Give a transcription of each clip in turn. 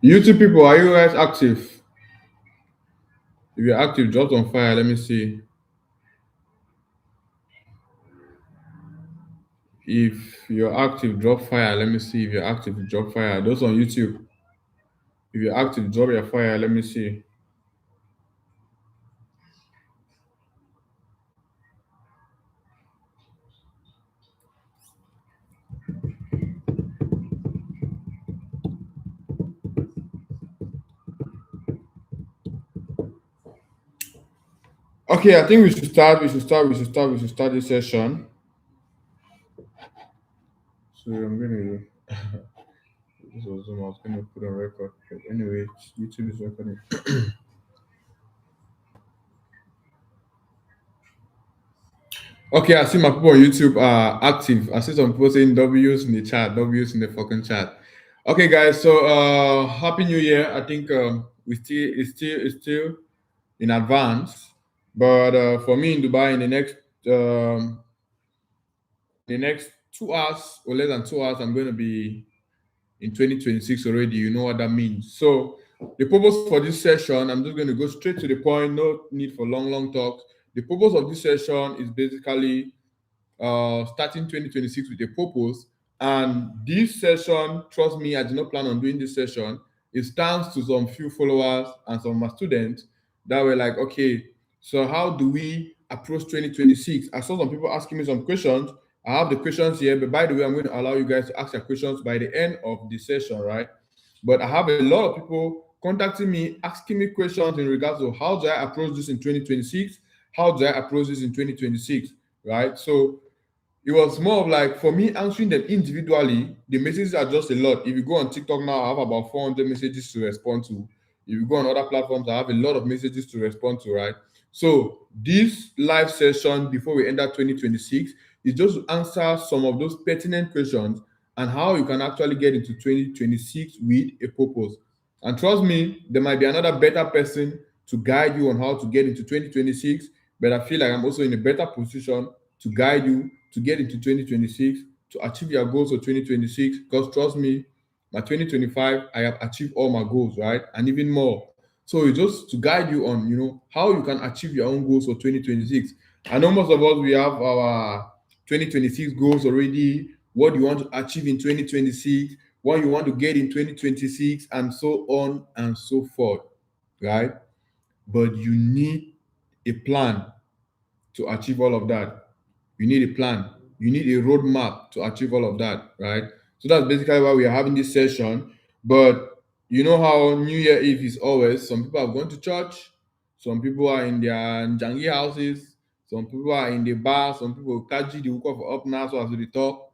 YouTube people, are you guys active? If you're active, drop on fire. Let me see. If you're active, drop fire. Let me see if you're active, drop fire. Those on YouTube. If you're active, drop your fire. Let me see. Okay, I think we should start. We should start this session. So I'm gonna this was Zoom. I was gonna put on record. But anyway, YouTube is recording. Okay, I see my people on YouTube are active. I see some people saying W's in the chat, W's in the fucking chat. Okay, guys. So happy New Year. I think we still it's still in advance. But for me in Dubai, in the next 2 hours or less than 2 hours, I'm going to be in 2026 already. You know what that means. So the purpose for this session, I'm just going to go straight to the point. No need for long talk. The purpose of this session is basically starting 2026 with a purpose. And this session, trust me, I did not plan on doing this session. It stands to some few followers and some of my students that were like, okay, so how do we approach 2026? I saw some people asking me some questions. I have the questions here, but by the way, I'm going to allow you guys to ask your questions by the end of the session, right? But I have a lot of people contacting me, asking me questions in regards to how do I approach this in 2026? How do I approach this in 2026? Right? So it was more of like for me answering them individually. The messages are just a lot. If you go on TikTok now, I have about 400 messages to respond to. If you go on other platforms, I have a lot of messages to respond to, right? So this live session before we enter 2026 is just to answer some of those pertinent questions and how you can actually get into 2026 with a purpose. And trust me, there might be another better person to guide you on how to get into 2026, but I feel like I'm also in a better position to guide you to get into 2026 to achieve your goals for 2026. Because trust me, my 2025, I have achieved all my goals, right? And even more. So it's just to guide you on, how you can achieve your own goals for 2026. I know most of us we have our 2026 goals already. What you want to achieve in 2026, what you want to get in 2026, and so on and so forth, right? But you need a plan to achieve all of that. You need a plan. You need a roadmap to achieve all of that, right? So that's basically why we are having this session. But you know how New Year Eve is always. Some people are going to church. Some people are in their Njangi houses. Some people are in the bar. Some people kaji the hook of up now, so as we talk.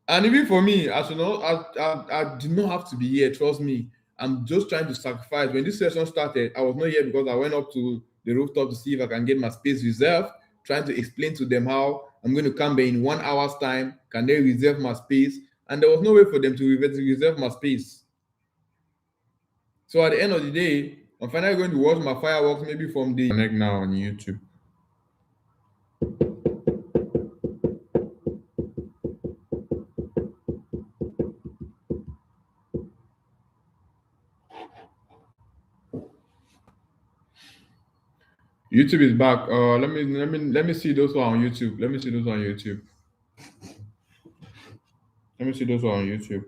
And even for me, as you know, I did not have to be here. Trust me. I'm just trying to sacrifice. When this session started, I was not here because I went up to the rooftop to see if I can get my space reserved, trying to explain to them how I'm going to come there in 1 hour's time. Can they reserve my space? And there was no way for them to reserve my space. So at the end of the day, I'm finally going to watch my fireworks maybe from the connect now on YouTube. YouTube is back. Let me see those who are on YouTube. Let me see those who are on YouTube. Let me see those who are on YouTube.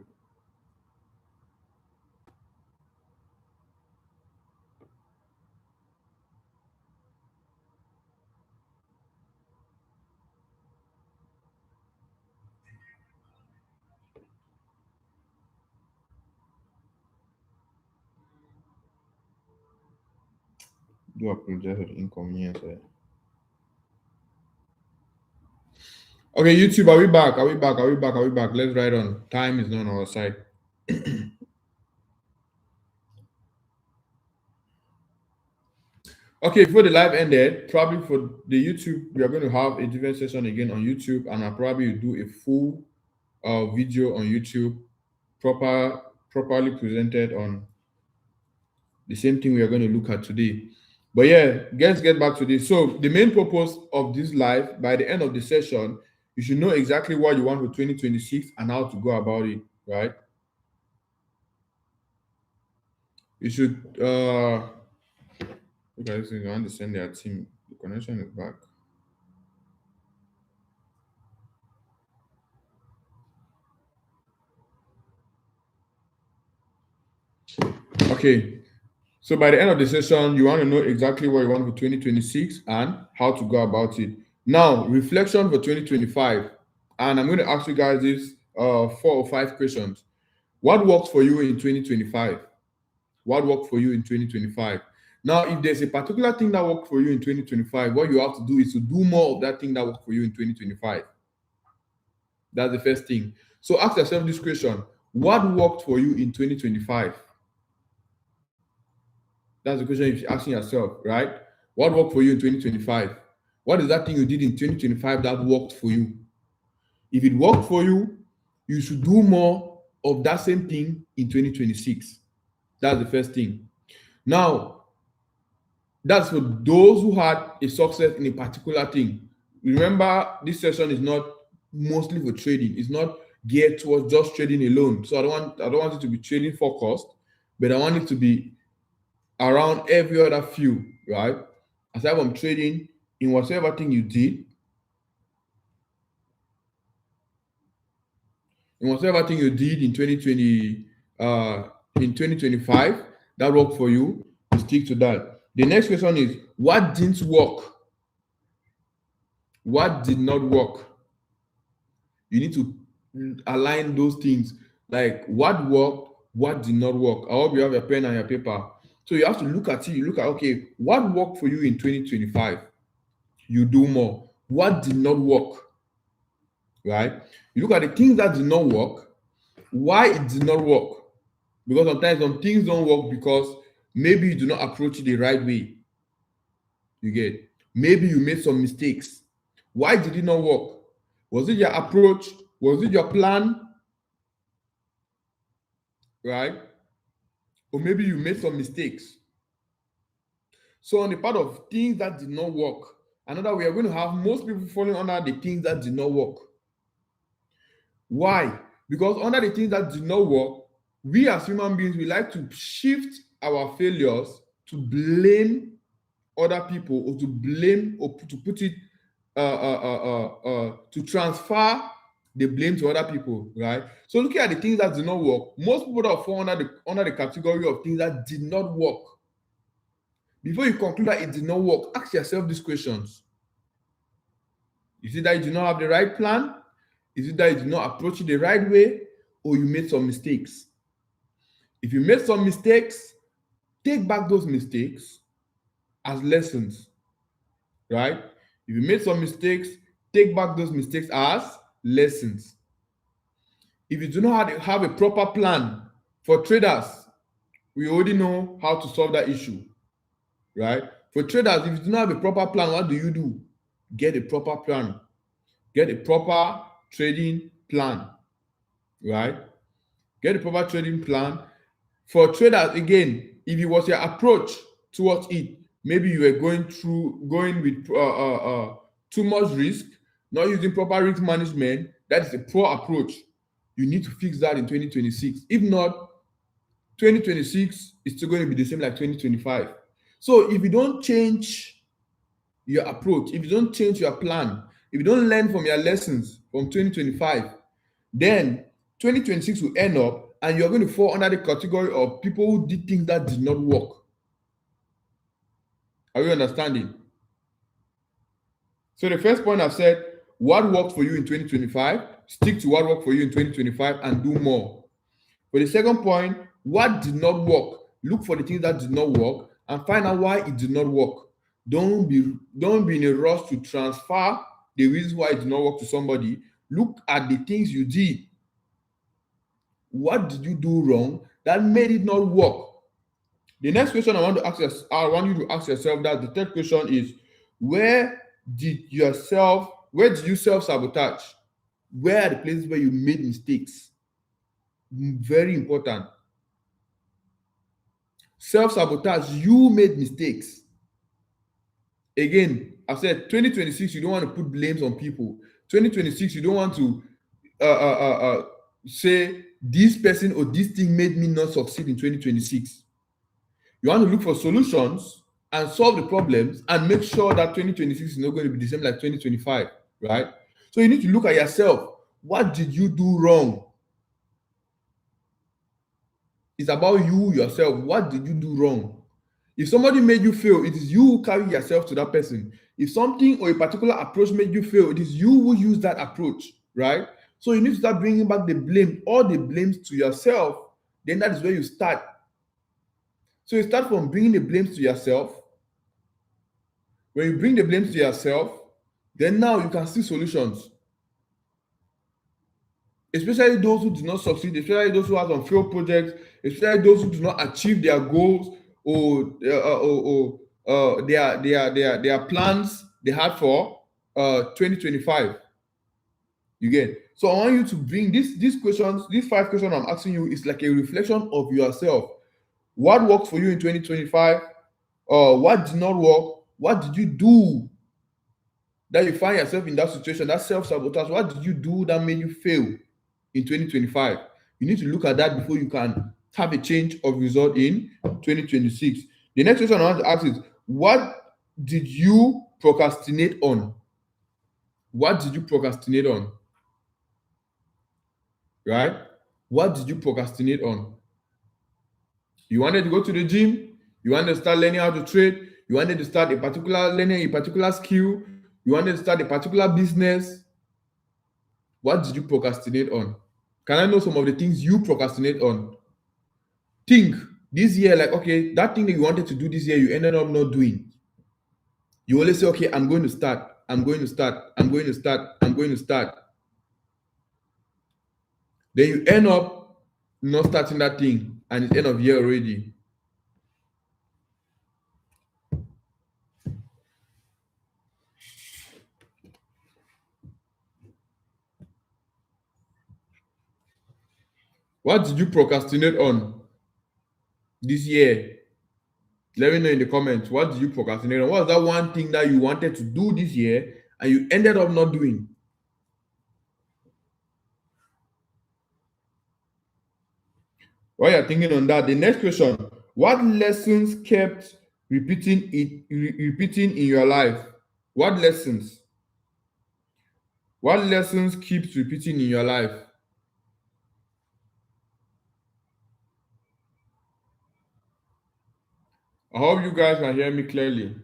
Do apologize for the inconvenience. Okay, YouTube, are we back? Are we back? Are we back? Are we back? Let's ride on. Time is not on our side. Okay, before the live ended, probably for the YouTube, we are going to have a different session again on YouTube, and I'll probably do a full video on YouTube, properly presented on the same thing we are going to look at today. But yeah, let's get back to this. So the main purpose of this live, by the end of the session, you should know exactly what you want for 2026 and how to go about it, right? You should look at this thing. I want to send their team. The connection is back. Okay. So by the end of the session, you want to know exactly what you want for 2026 and how to go about it. Now, reflection for 2025. And I'm going to ask you guys this 4 or 5 questions. What worked for you in 2025? What worked for you in 2025? Now, if there's a particular thing that worked for you in 2025, what you have to do is to do more of that thing that worked for you in 2025. That's the first thing. So ask yourself this question: what worked for you in 2025? That's the question you're asking yourself, right? What worked for you in 2025? What is that thing you did in 2025 that worked for you? If it worked for you, you should do more of that same thing in 2026. That's the first thing. Now, that's for those who had a success in a particular thing. Remember, this session is not mostly for trading. It's not geared towards just trading alone. So I don't want it to be trading focused, but I want it to be around every other field, right? Aside from trading, in whatever thing you did, in 2020, in 2025, that worked for you, you stick to that. The next question is, what didn't work? What did not work? You need to align those things, like what worked, what did not work. I hope you have your pen and your paper. So you have to look at it. You look at, okay, what worked for you in 2025? You do more. What did not work? Right? You look at the things that did not work, why it did not work. Because sometimes some things don't work because maybe you do not approach it the right way. You get, maybe you made some mistakes. Why did it not work? Was it your approach? Was it your plan? Right? Or maybe you made some mistakes. So on the part of things that did not work, another we are going to have most people falling under the things that did not work. Why? Because under the things that did not work, we as human beings, we like to shift our failures to blame other people, or to blame, or to put it to transfer the blame to other people, right? So looking at the things that did not work, most people that fall under the category of things that did not work. Before you conclude that it did not work, ask yourself these questions. Is it that you do not have the right plan? Is it that you did not approach it the right way, or you made some mistakes? If you made some mistakes, take back those mistakes as lessons, right? If you made some mistakes, take back those mistakes as lessons. If you do not have a proper plan for traders, we already know how to solve that issue, right? For traders, if you do not have a proper plan, what do? Get a proper plan. Get a proper trading plan, right? Get a proper trading plan. For traders, again, if it was your approach towards it, maybe you were going with too much risk, not using proper risk management, that is a poor approach. You need to fix that in 2026. If not, 2026 is still going to be the same like 2025. So if you don't change your approach, if you don't change your plan, if you don't learn from your lessons from 2025, then 2026 will end up and you're going to fall under the category of people who did things that did not work. Are you understanding? So the first point I've said, what worked for you in 2025, stick to what worked for you in 2025 and do more. For the second point, what did not work, look for the things that did not work and find out why it did not work. Don't be in a rush to transfer the reasons why it did not work to somebody. Look at the things you did. What did you do wrong that made it not work? The next question I want you to ask yourself, that the third question is, where did you self-sabotage? Where are the places where you made mistakes? Very important. Self-sabotage, you made mistakes. Again, I said 2026, you don't want to put blames on people. 2026, you don't want to say this person or this thing made me not succeed in 2026. You want to look for solutions and solve the problems and make sure that 2026 is not going to be the same like 2025, right? So you need to look at yourself. What did you do wrong? It's about you yourself. What did you do wrong? If somebody made you fail, it is you who carry yourself to that person. If something or a particular approach made you fail, it is you who use that approach, right? So you need to start bringing back the blame, all the blames to yourself. Then that is where you start. So you start from bringing the blames to yourself. When you bring the blames to yourself, then now you can see solutions. Especially those who do not succeed, especially those who have on failed projects, especially those who do not achieve their goals or their plans they had for 2025. You get. So I want you to bring these questions, these 5 questions I'm asking you is like a reflection of yourself. What worked for you in 2025? What did not work? What did you do that you find yourself in that situation, that self-sabotage? What did you do that made you fail in 2025? You need to look at that before you can have a change of result in 2026. The next question I want to ask is, what did you procrastinate on? What did you procrastinate on? Right? What did you procrastinate on? You wanted to go to the gym, you wanted to start learning how to trade, you wanted to start learning a particular skill, you wanted to start a particular business. What did you procrastinate on? Can I know some of the things you procrastinate on? Think this year, like, okay, that thing that you wanted to do this year, you ended up not doing. You always say, okay, I'm going to start, I'm going to start, I'm going to start, I'm going to start. Then you end up not starting that thing, and it's end of year already. What did you procrastinate on this year? Let me know in the comments. What did you procrastinate on? What was that one thing that you wanted to do this year and you ended up not doing? While you're thinking on that, the next question: what lessons kept repeating in your life? What lessons? What lessons keeps repeating in your life? I hope you guys can hear me clearly.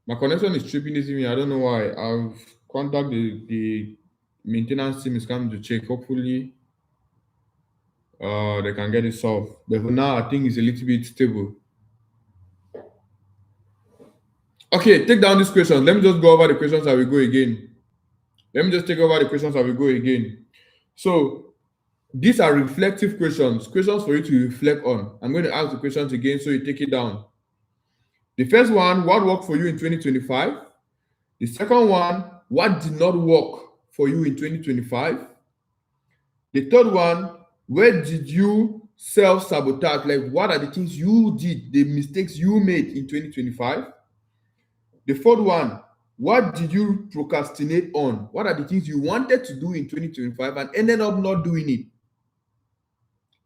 My connection is tripping this evening. I don't know why. I've contacted the maintenance team is coming to check. Hopefully, they can get it solved. But for now, I think it's a little bit stable. Okay, take down these questions. Let me just go over the questions as we go again. Let me just take over the questions as we go again. So these are reflective questions for you to reflect on. I'm going to ask the questions again so you take it down. The first one, what worked for you in 2025? The second one, what did not work for you in 2025? The third one, where did you self-sabotage? Like, what are the things you did, the mistakes you made in 2025? The fourth one, what did you procrastinate on? What are the things you wanted to do in 2025 and ended up not doing it?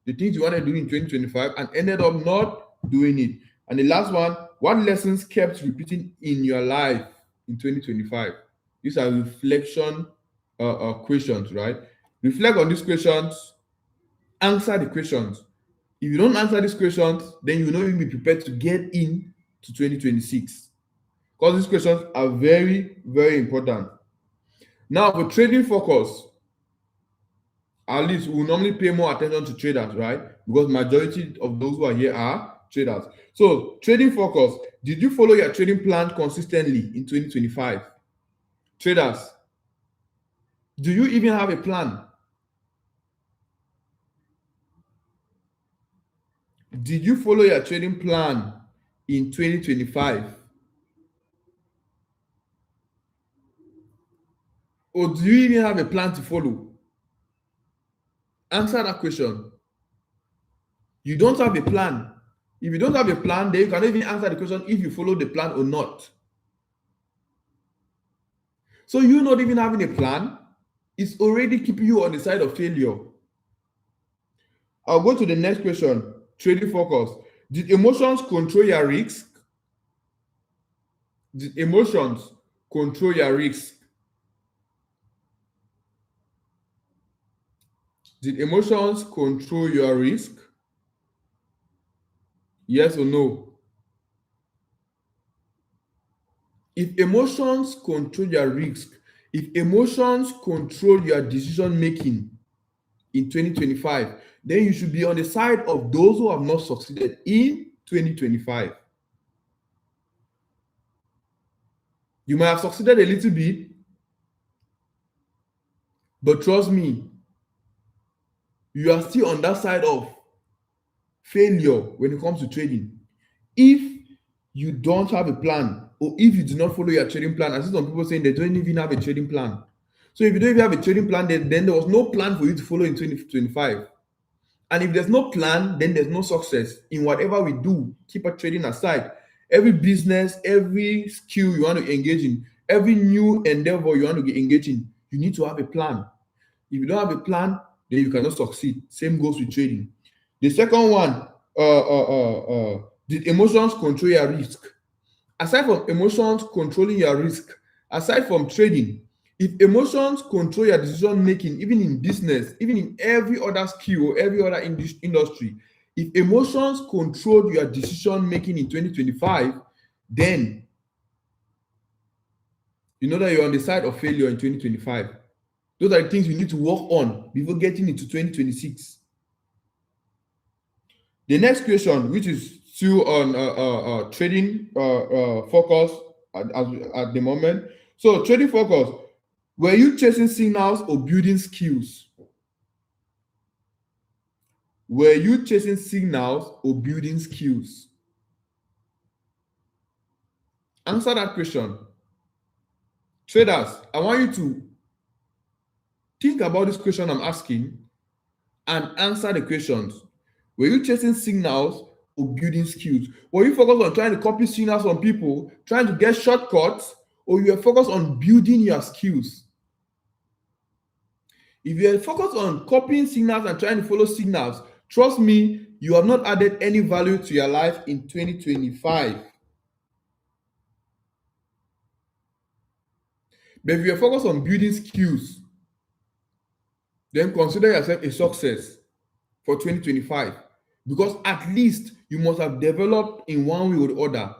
The things you wanted to do in 2025 and ended up not doing it. And the last one, what lessons kept repeating in your life in 2025? These are reflection questions, right? Reflect on these questions, answer the questions. If you don't answer these questions, then you will not even be prepared to get in to 2026. Because these questions are very, very important. Now, for trading focus, at least we will normally pay more attention to traders, right? Because majority of those who are here are traders. So, trading focus, did you follow your trading plan consistently in 2025? Traders, do you even have a plan? Did you follow your trading plan in 2025? Or do you even have a plan to follow? Answer that question. You don't have a plan. If you don't have a plan, then you cannot even answer the question if you follow the plan or not. So you not even having a plan is already keeping you on the side of failure. I'll go to the next question, trading focus. Did emotions control your risk? Did emotions control your risk? Did emotions control your risk? Yes or no? If emotions control your risk, if emotions control your decision making in 2025, then you should be on the side of those who have not succeeded in 2025. You might have succeeded a little bit, but trust me, you are still on that side of failure when it comes to trading. If you don't have a plan, or if you do not follow your trading plan, I see some people saying they don't even have a trading plan. So if you don't even have a trading plan, then there was no plan for you to follow in 2025. And if there's no plan, then there's no success in whatever we do. Keep our trading aside. Every business, every skill you want to engage in, every new endeavor you want to get engaged in, you need to have a plan. If you don't have a plan, then you cannot succeed. Same goes with trading. The second one, did emotions control your risk? Aside from emotions controlling your risk, aside from trading, if emotions control your decision making, even in business, even in every other skill or every other industry, if emotions control your decision making in 2025, then you know that you're on the side of failure in 2025. Those are the things you need to work on before getting into 2026. The next question, which is still on trading focus at the moment. So trading focus, were you chasing signals or building skills? Were you chasing signals or building skills? Answer that question. Traders, I want you to think about this question I'm asking and answer the questions. Were you chasing signals or building skills? Were you focused on trying to copy signals from people, trying to get shortcuts, or you were focused on building your skills? If you are focused on copying signals and trying to follow signals, trust me, you have not added any value to your life in 2025. But if you are focused on building skills, then consider yourself a success for 2025, because at least you must have developed in one way or the other.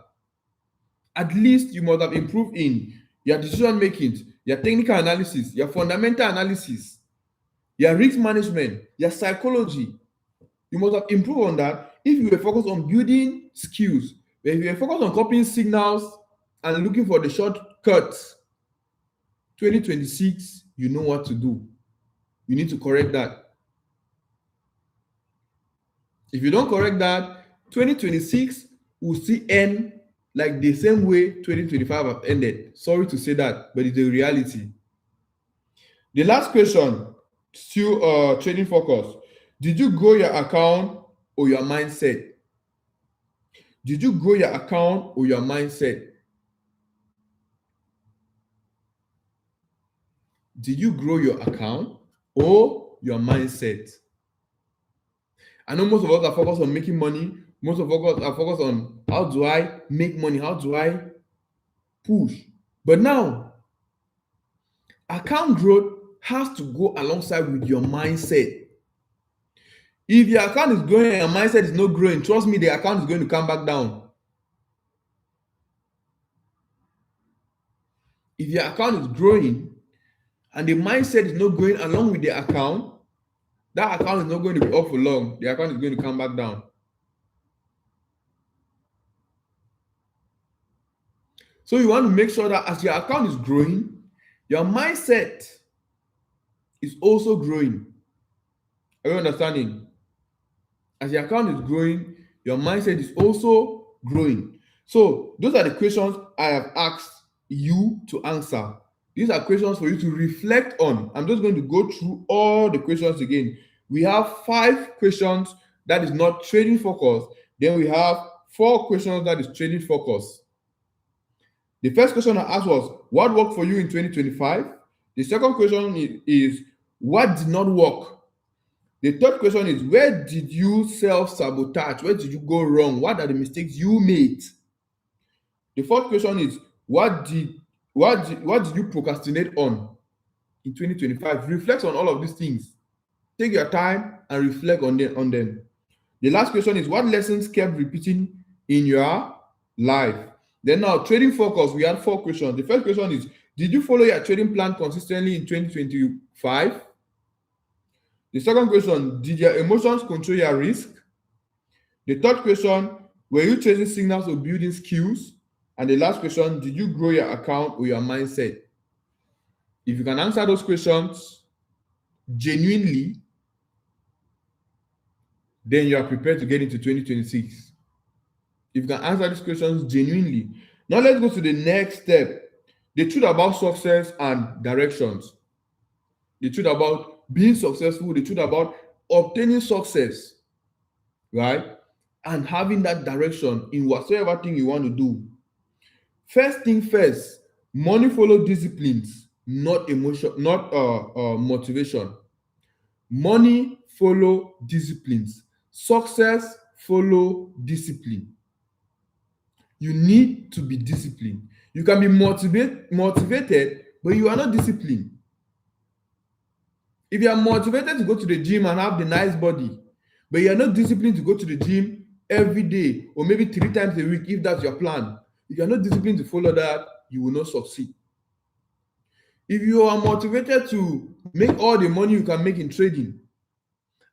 At least you must have improved in your decision making, your technical analysis, your fundamental analysis, your risk management, your psychology. You must have improved on that if you were focused on building skills. But if you were focused on copying signals and looking for the shortcuts, 2026, you know what to do. You need to correct that. If you don't correct that, 2026 will still end like the same way 2025 have ended. Sorry to say that, but it's a reality. The last question, still trading focus. Did you grow your account or your mindset? Did you grow your account or your mindset? Did you grow your account or your mindset? I know most of us are focused on making money. Most of us are focused on how do I make money? How do I push? But now, account growth has to go alongside with your mindset. If your account is growing and your mindset is not growing, trust me, the account is going to come back down. If your account is growing and the mindset is not going along with the account, that account is not going to be up for long. The account is going to come back down. So you want to make sure that as your account is growing, your mindset is also growing. Are you understanding? As your account is growing, your mindset is also growing. So those are the questions I have asked you to answer. These are questions for you to reflect on. I'm just going to go through all the questions again. We have 5 questions that is not trading focus. Then we have 4 questions that is trading focus. The first question I asked was, what worked for you in 2025? The second question is what did not work? The third question is, where did you self-sabotage? Where did you go wrong? What are the mistakes you made? The fourth question is, what did you procrastinate on in 2025? Reflect on all of these things. Take your time and reflect on them. The last question is, what lessons kept repeating in your life? Then now, trading focus, we had 4 questions. The first question is, did you follow your trading plan consistently in 2025? The second question, did your emotions control your risk? The third question, were you chasing signals or building skills? And the last question, did you grow your account or your mindset? If you can answer those questions genuinely, then you are prepared to get into 2026. If you can answer these questions genuinely. Now let's go to the next step. The truth about success and directions. The truth about being successful, the truth about obtaining success, right? And having that direction in whatsoever thing you want to do. First thing first, money follow disciplines, not emotion, not motivation. Money follow disciplines. Success follow discipline. You need to be disciplined. You can be motivated, but you are not disciplined. If you are motivated to go to the gym and have the nice body, but you are not disciplined to go to the gym every day or maybe 3 times a week, if that's your plan, if you are not disciplined to follow that, you will not succeed. If you are motivated to make all the money you can make in trading,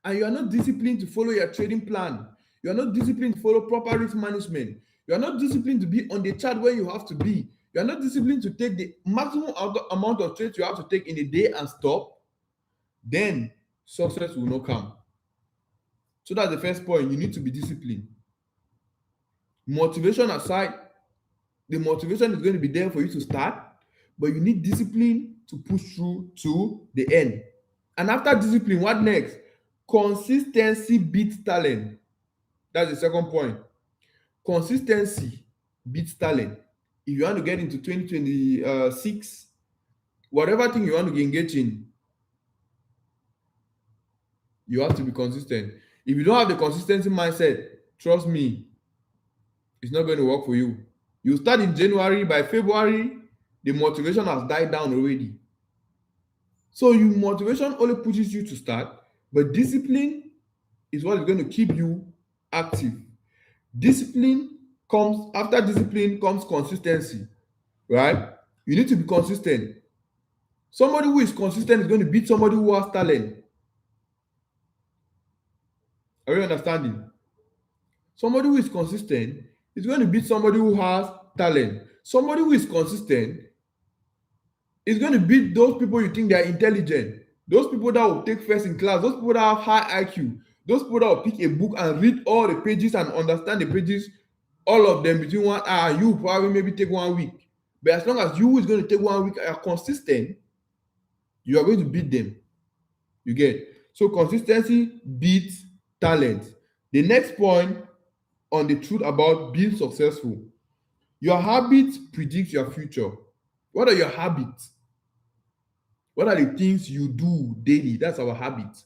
and you are not disciplined to follow your trading plan, you are not disciplined to follow proper risk management, you are not disciplined to be on the chart where you have to be, you are not disciplined to take the maximum amount of trades you have to take in a day and stop, then success will not come. So that's the first point. You need to be disciplined. Motivation aside, the motivation is going to be there for you to start, but you need discipline to push through to the end. And after discipline, what next? Consistency beats talent. That's the second point. Consistency beats talent. If you want to get into 2026, whatever thing you want to engage in, you have to be consistent. If you don't have the consistency mindset, trust me, it's not going to work for you. You start in January, by February, the motivation has died down already. So your motivation only pushes you to start, but discipline is what is going to keep you active. Discipline comes, after discipline comes consistency, right? You need to be consistent. Somebody who is consistent is going to beat somebody who has talent. Are you understanding? Somebody who is consistent is going to beat somebody who has talent. Somebody who is consistent is going to beat those people you think they are intelligent, those people that will take first in class, those people that have high IQ, those people that will pick a book and read all the pages and understand the pages, all of them between 1 hour. You probably maybe take 1 week. But as long as you is going to take 1 week and are consistent, you are going to beat them. You get? So consistency beats talent. The next point on the truth about being successful. Your habits predict your future. What are your habits? What are the things you do daily? That's our habits.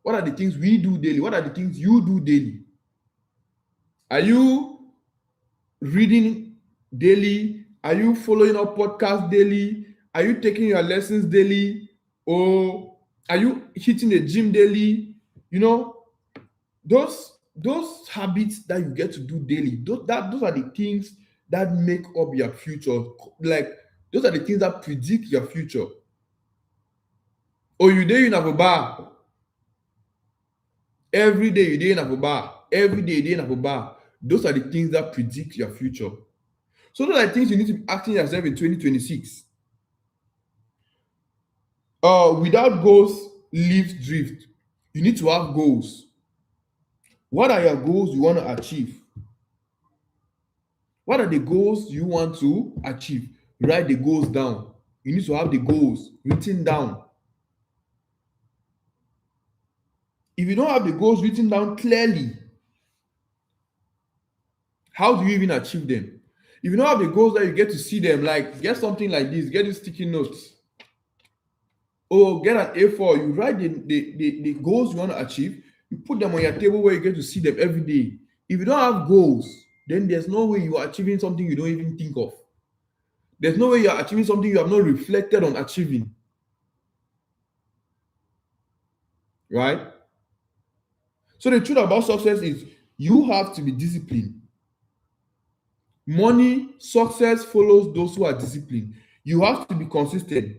What are the things we do daily? What are the things you do daily? Are you reading daily? Are you following up podcasts daily? Are you taking your lessons daily? Or are you hitting the gym daily? You know, those habits that you get to do daily, those are the things that make up your future. Like, those are the things that predict your future. Or you dey in a bar every day, you dey in a bar every day, you dey in a bar. Those are the things that predict your future. So those are the things you need to be asking yourself in 2026. Without goals lives drift. You need to have goals. What are your goals you want to achieve? What are the goals you want to achieve? Write the goals down. You need to have the goals written down. If you don't have the goals written down clearly, how do you even achieve them? If you don't have the goals that you get to see them, like, get something like this, get these sticky notes. or get an A4, you write the goals you want to achieve, you put them on your table where you get to see them every day. If you don't have goals, then there's no way you are achieving something you don't even think of. There's no way you are achieving something you have not reflected on achieving. Right? So the truth about success is you have to be disciplined. Money, success follows those who are disciplined. You have to be consistent.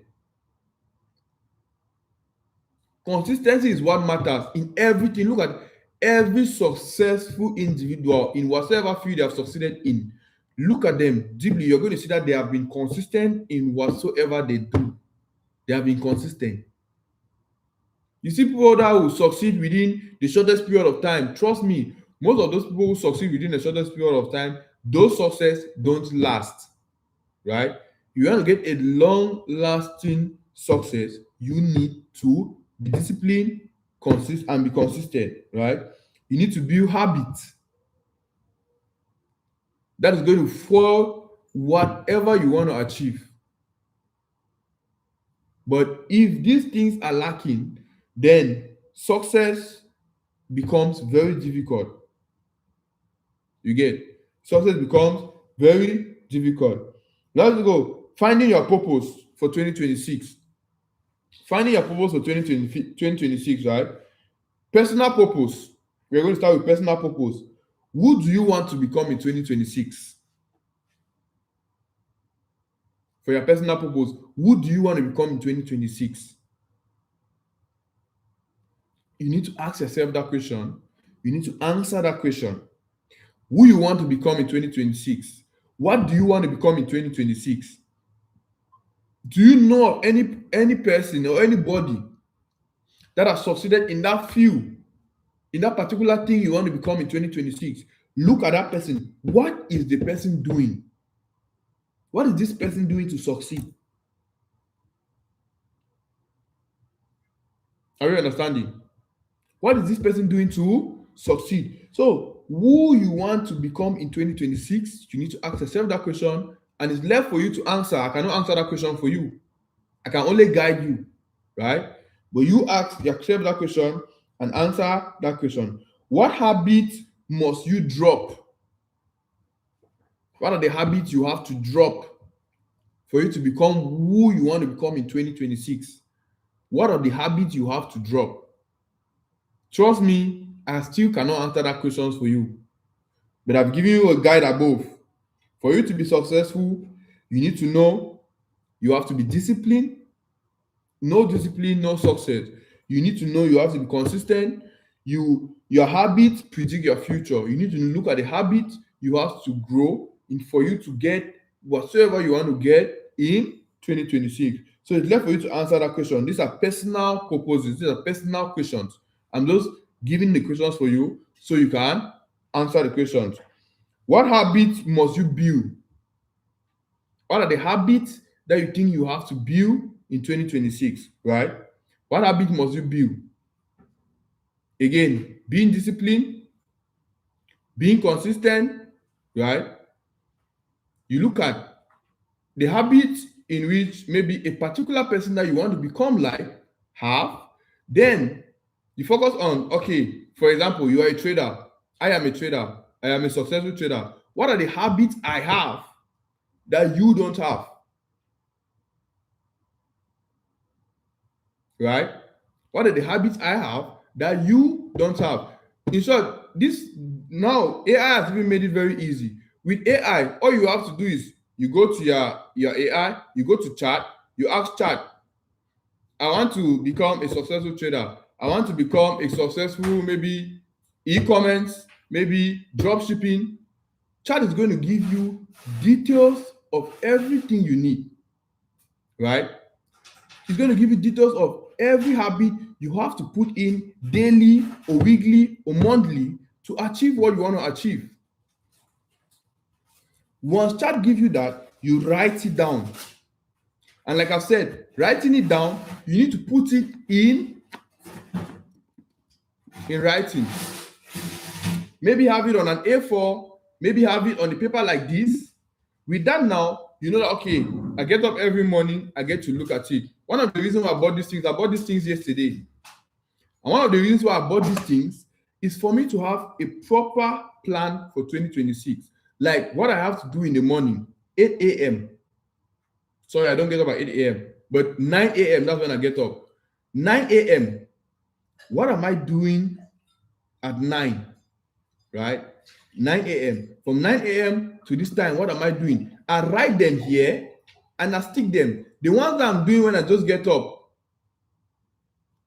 Consistency is what matters in everything. Look at every successful individual in whatever field they have succeeded in. Look at them deeply. You're going to see that they have been consistent in whatsoever they do. They have been consistent. You see people that will succeed within the shortest period of time. Trust me, most of those people who succeed within the shortest period of time, those success don't last. Right? You want to get a long-lasting success, you need to be disciplined, and be consistent. Right? You need to build habits that is going to fuel whatever you want to achieve. But if these things are lacking, then success becomes very difficult. You get success becomes very difficult. Let's go. Finding your purpose for 2026. Finding your purpose for 2026, right? Personal purpose. We're going to start with personal purpose. Who do you want to become in 2026? For your personal purpose, who do you want to become in 2026? You need to ask yourself that question. You need to answer that question. Who you want to become in 2026? What do you want to become in 2026? Do you know any person or anybody that has succeeded in that field, in that particular thing you want to become in 2026? Look at that person. What is the person doing? What is this person doing to succeed? Are you understanding? What is this person doing to succeed? So, who you want to become in 2026, you need to ask yourself that question, and it's left for you to answer. I cannot answer that question for you. I can only guide you, right? But you ask yourself that question and answer that question. What habit must you drop? What are the habits you have to drop for you to become who you want to become in 2026? What are the habits you have to drop? Trust me, I still cannot answer that question for you. But I've given you a guide above. For you to be successful, you need to know you have to be disciplined. No discipline, no success. You need to know you have to be consistent. Your habits predict your future. You need to look at the habits you have to grow in for you to get whatsoever you want to get in 2026. So it's left for you to answer that question. These are personal purposes. These are personal questions. I'm just giving the questions for you so you can answer the questions. What habits must you build? What are the habits that you think you have to build in 2026, right? What habits must you build? Again, being disciplined, being consistent, right? You look at the habits in which maybe a particular person that you want to become like have, then you focus on, okay, for example, you are a trader. I am a trader. I am a successful trader. What are the habits I have that you don't have? Right? What are the habits I have that you don't have? In short, this now AI has even made it very easy. With AI, all you have to do is you go to your AI, you go to chat, you ask chat, I want to become a successful trader. I want to become a successful maybe e-commerce, maybe drop shipping. Chat is going to give you details of everything you need, right? It's going to give you details of every habit you have to put in daily or weekly or monthly to achieve what you want to achieve. Once chat gives you that, you write it down. And like I said, writing it down, you need to put it in writing. Maybe have it on an A4, maybe have it on the paper like this. With that now, you know that, okay, I get up every morning, I get to look at it. One of the reasons why I bought these things yesterday. And one of the reasons why I bought these things is for me to have a proper plan for 2026. Like what I have to do in the morning, 8 a.m. Sorry, I don't get up at 8 a.m. But 9 a.m. that's when I get up. 9 a.m. What am I doing at 9? Right? 9 a.m. From 9 a.m. to this time, what am I doing? I write them here and I stick them. The ones that I'm doing when I just get up,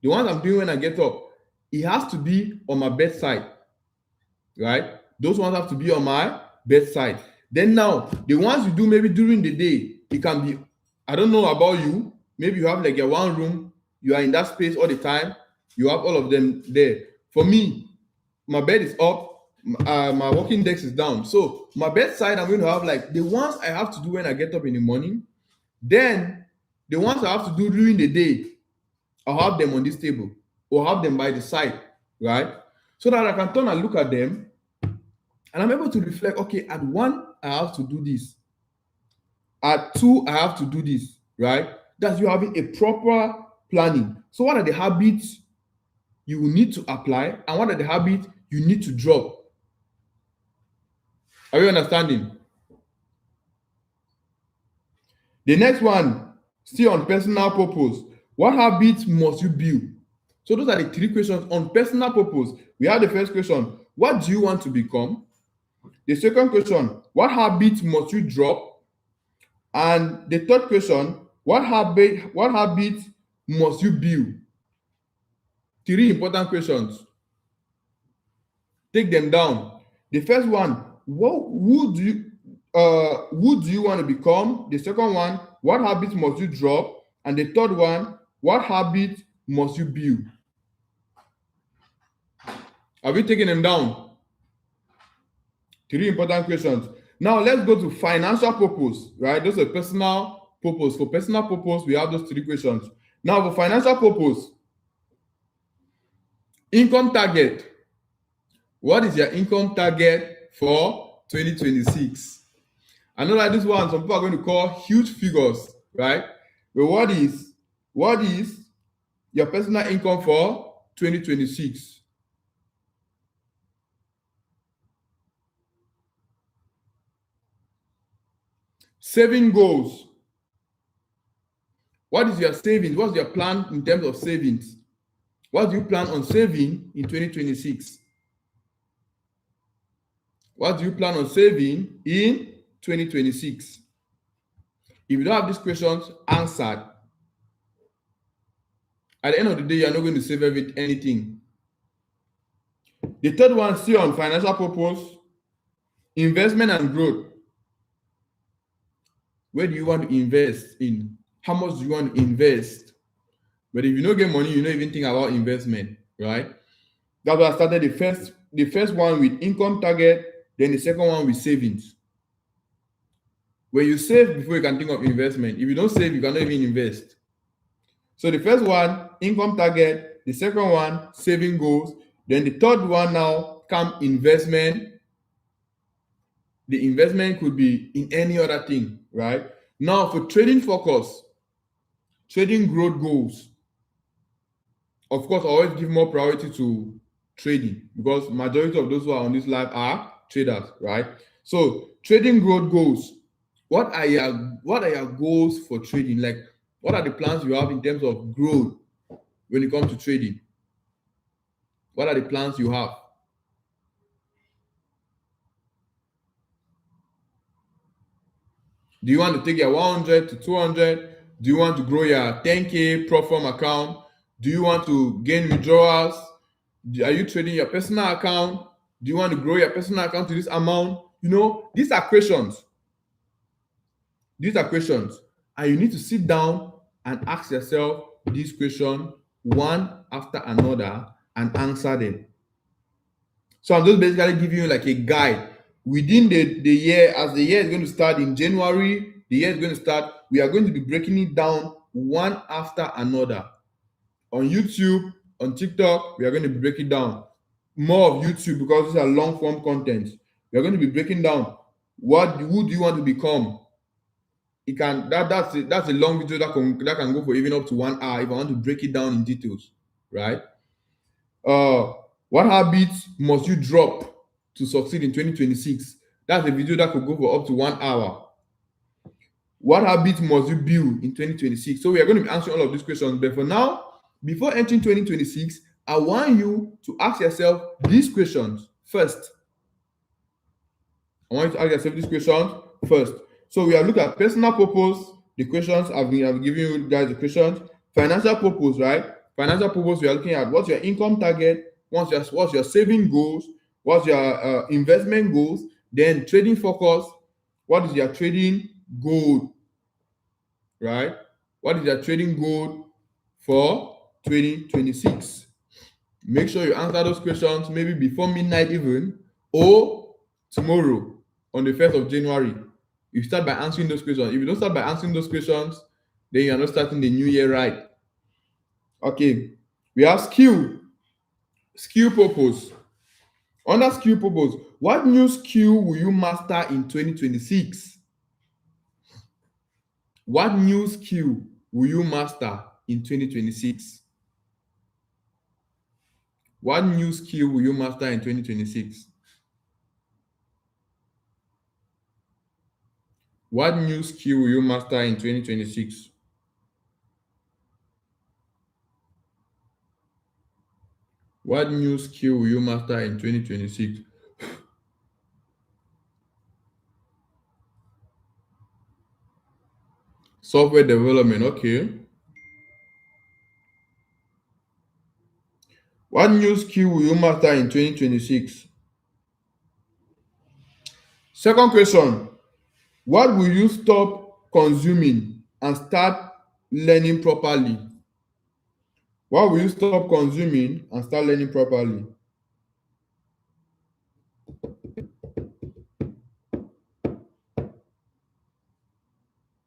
the ones I'm doing when I get up, it has to be on my bedside. Right? Those ones have to be on my bedside. Then now, the ones you do maybe during the day, it can be, I don't know about you, maybe you have like your one room, you are in that space all the time, you have all of them there. For me, my bed is up, my working desk is down. So my bedside, I'm going to have like the ones I have to do when I get up in the morning. Then the ones I have to do during the day, I'll have them on this table or have them by the side, right? So that I can turn and look at them and I'm able to reflect, okay, at 1, I have to do this. At 2, I have to do this, right? That's you having a proper planning. So what are the habits you will need to apply and what are the habits you need to drop? Are you understanding? The next one, still on personal purpose. What habits must you build? So those are the 3 questions on personal purpose. We have the first question, what do you want to become? The second question, what habits must you drop? And the third question, what habits must you build? 3 important questions. Take them down. The first one, who do you want to become? The second one, what habits must you drop? And the third one, what habits must you build? Have you taken them down? 3 important questions. Now let's go to financial purpose, right? Those are personal purpose. For personal purpose, we have those 3 questions. Now for financial purpose, income target. What is your income target for 2026? I know that this one, some people are going to call huge figures, right? But what is your personal income for 2026? Saving goals. What is your savings? What's your plan in terms of savings? What do you plan on saving in 2026? What do you plan on saving in 2026? If you don't have these questions answered, at the end of the day, you're not going to save anything. The third one, still on financial purpose, investment and growth. Where do you want to invest in? How much do you want to invest? But if you don't get money, you don't even think about investment, right? That's why I started the first one with income target, then the second one with savings. When you save before you can think of investment. If you don't save, you cannot even invest. So the first one, income target. The second one, saving goals. Then the third one now, come investment. The investment could be in any other thing, right? Now for trading focus, trading growth goals. Of course, I always give more priority to trading because majority of those who are on this live are traders, right? So trading growth goals. What are your goals for trading? Like, what are the plans you have in terms of growth when it comes to trading? What are the plans you have? Do you want to take your 100 to 200? Do you want to grow your 10K Profirm account? Do you want to gain withdrawals? Are you trading your personal account? Do you want to grow your personal account to this amount? You know, these are questions. These are questions. And you need to sit down and ask yourself these questions one after another and answer them. So I'm just basically giving you like a guide. Within the year, as the year is going to start in January, the year is going to start, we are going to be breaking it down one after another. On YouTube, on TikTok, we are going to be breaking down more of YouTube because these are long form content. We are going to be breaking down who do you want to become? it can that's a long video that can go for even up to 1 hour if I want to break it down in details, right? Uh, what habits must you drop to succeed in 2026? That's a video that could go for up to 1 hour. What habits must you build in 2026? So we are going to be answering all of these questions. But for now, before entering 2026, I want you to ask yourself these questions first. I want you to ask yourself these questions first. So we have looked at personal purpose. The questions I've given you guys the questions. Financial purpose, right? Financial purpose, we are looking at what's your income target, what's your saving goals, what's your investment goals, then trading focus, what is your trading goal, right? What is your trading goal for 2026? Make sure you answer those questions maybe before midnight even, or tomorrow on the 1st of January. You start by answering those questions. If you don't start by answering those questions, then you are not starting the new year right. Okay, we have skill purpose. Under skill purpose, what new skill will you master in 2026? What new skill will you master in 2026? What new skill will you master in 2026? What new skill will you master in 2026? What new skill will you master in 2026? Software development, okay. What new skill will you master in 2026? Second question, what will you stop consuming and start learning properly? What will you stop consuming and start learning properly?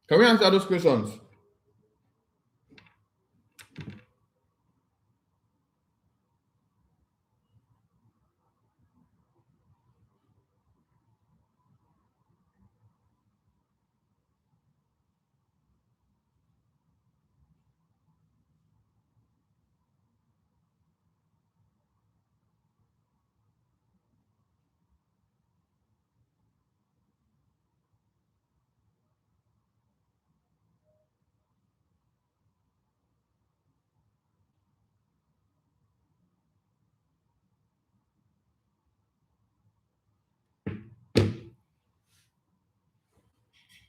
Can we answer those questions?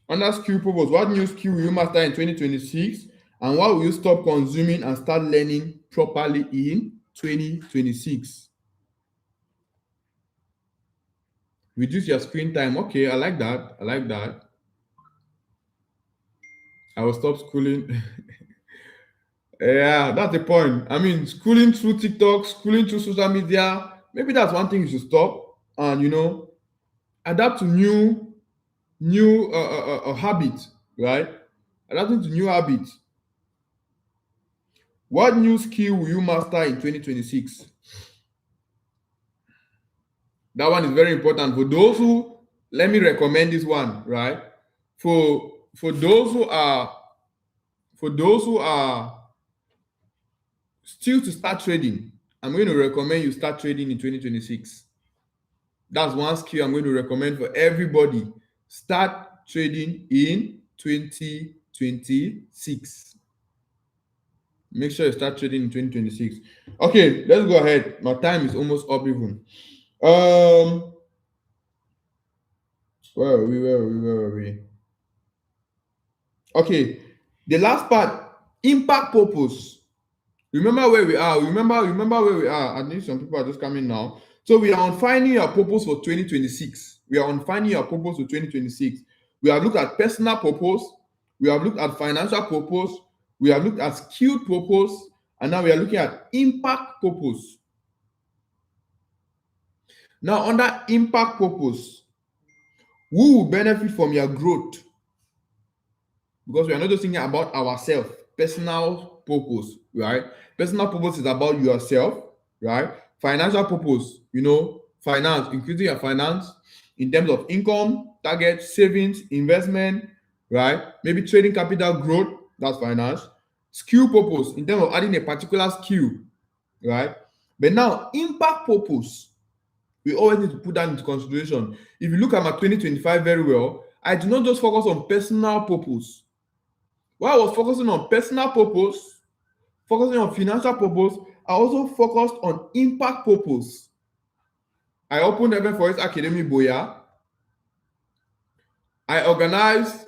Under skill purpose, what new skill will you master in 2026? And what will you stop consuming and start learning properly in 2026? Reduce your screen time. Okay, I like that. I like that. I will stop schooling. Yeah, that's the point. I mean, schooling through TikTok, schooling through social media, maybe that's one thing you should stop and adapt to new habits, right? Adapting to new habits. What new skill will you master in 2026? That one is very important for those who, let me recommend this one, right? For those who are still to start trading, I'm going to recommend you start trading in 2026. That's one skill I'm going to recommend for everybody. Start trading in 2026. Make sure you start trading in 2026. Okay, let's go ahead. My time is almost up even. Where are we? Where are we? Where are we? Okay, the last part, impact purpose. Remember where we are. Remember where we are. I think some people are just coming now. So we are on finding your purpose for 2026. We are on finding your purpose for 2026. We have looked at personal purpose. We have looked at financial purpose. We have looked at skill purpose. And now we are looking at impact purpose. Now, under impact purpose, who will benefit from your growth? Because we are not just thinking about ourselves, personal purpose, right? Personal purpose is about yourself, right? Financial purpose, finance, increasing your finance in terms of income, target, savings, investment, right? Maybe trading capital growth, that's finance. Skill purpose, in terms of adding a particular skill, right? But now, impact purpose, we always need to put that into consideration. If you look at my 2025 very well, I do not just focus on personal purpose. While I was focusing on personal purpose, focusing on financial purpose, I also focused on impact purpose. I opened FN-FOREX Academy Boya. I organized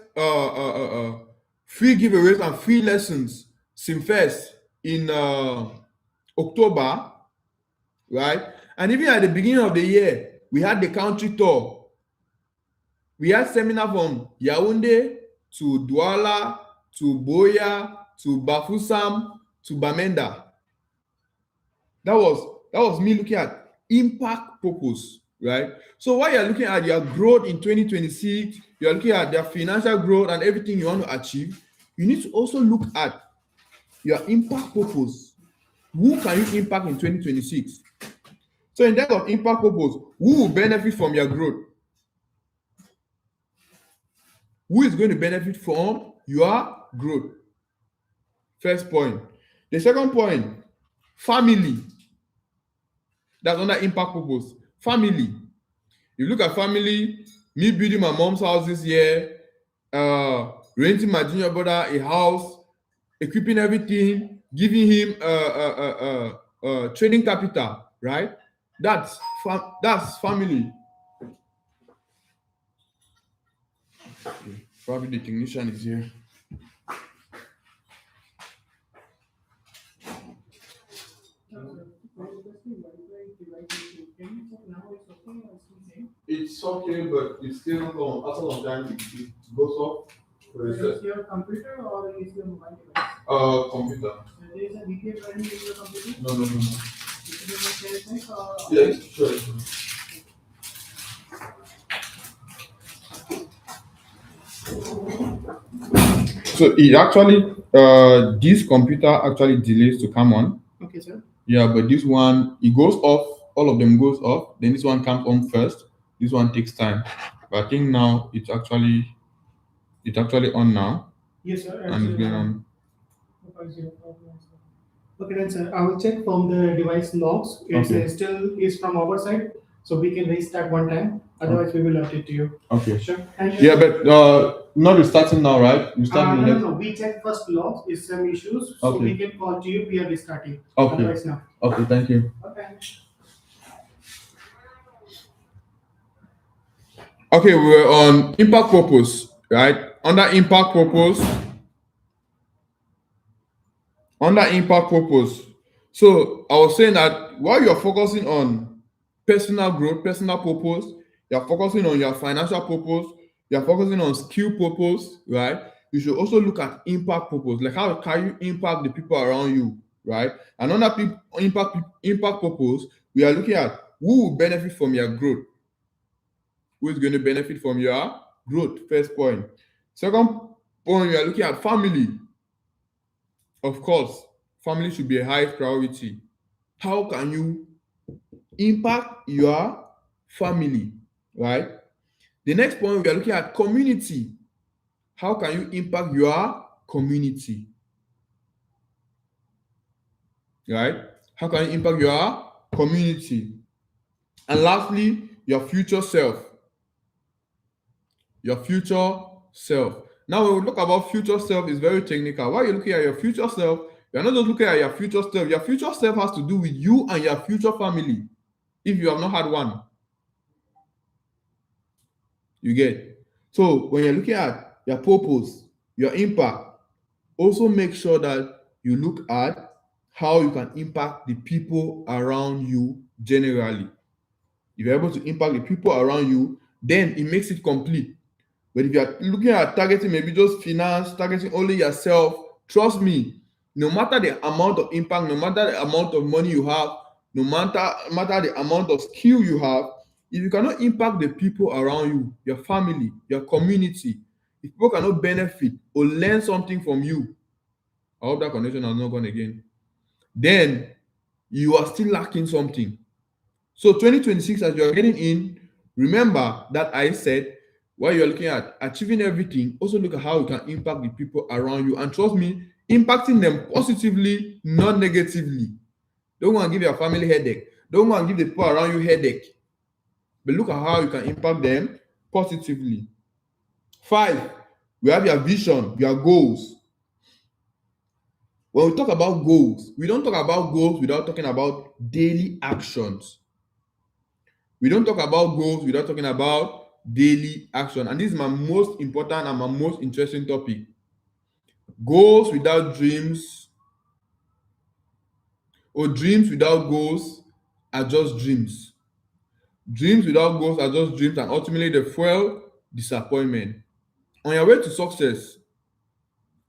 free giveaways and free lessons Simfest in October, right? And even at the beginning of the year, we had the country tour. We had seminar from Yaoundé to Douala to Boya to Bafoussam to Bamenda. That was me looking at impact purpose, right? So while you're looking at your growth in 2026, you're looking at their financial growth and everything you want to achieve, you need to also look at your impact purpose. Who can you impact in 2026? So in terms of impact purpose, who will benefit from your growth? Who is going to benefit from your growth? First point. The second point, family. That's under impact purpose. Family. You look at family, me building my mom's house this year, renting my junior brother a house, equipping everything, giving him trading capital, right? That's family. Probably the technician is here. It's okay, but it's still not on. After some time, it goes off. Is your computer or is your mobile device? Computer. There is a VPN running in your computer? No. Is it a share or? Yes, sure. So it actually, this computer actually delays to come on. Okay, sir. Yeah, but this one, it goes off. All of them goes off. Then this one comes on first. This one takes time. But I think now it's actually on now. Yes, sir. And it's going on. Okay, then, sir. I will check from the device logs. It's Okay. still is from our side, so we can restart one time. Otherwise, we will update to you. Okay. Sure. And Yeah, but not restarting now, right? You start no. We check first logs. Is some issues, so Okay. we can call to you. We are restarting. Okay. Otherwise, now. Okay, thank you. Okay. Okay, we're on impact purpose, right? Under impact purpose. So I was saying that while you're focusing on personal growth, personal purpose, you're focusing on your financial purpose, you're focusing on skill purpose, right? You should also look at impact purpose, like how can you impact the people around you, right? And under impact purpose, we are looking at who will benefit from your growth. Who is going to benefit from your growth? First point. Second point, we are looking at family. Of course, family should be a high priority. How can you impact your family, right? The next point, we are looking at community. How can you impact your community, right? How can you impact your community? And lastly, your future self. Your future self. Now, when we look about future self, is very technical. While you're looking at your future self, you're not just looking at your future self. Your future self has to do with you and your future family, if you have not had one. You get? So when you're looking at your purpose, your impact, also make sure that you look at how you can impact the people around you generally. If you're able to impact the people around you, then it makes it complete. But if you're looking at targeting maybe just finance, targeting only yourself, trust me, no matter the amount of impact, no matter the amount of money you have, no matter the amount of skill you have, if you cannot impact the people around you, your family, your community, if people cannot benefit or learn something from you, I hope that connection has not gone again, then you are still lacking something. So 2026, as you're getting in, remember that I said while you're looking at achieving everything, also look at how you can impact the people around you. And trust me, impacting them positively, not negatively. Don't want to give your family headache. Don't want to give the people around you headache. But look at how you can impact them positively. 5, we have your vision, your goals. When we talk about goals, we don't talk about goals without talking about daily actions. We don't talk about goals without talking about daily action. And this is my most important and my most interesting topic. Goals without dreams, or dreams without goals, are just dreams. Dreams without goals are just dreams, and ultimately they fuel disappointment. On your way to success,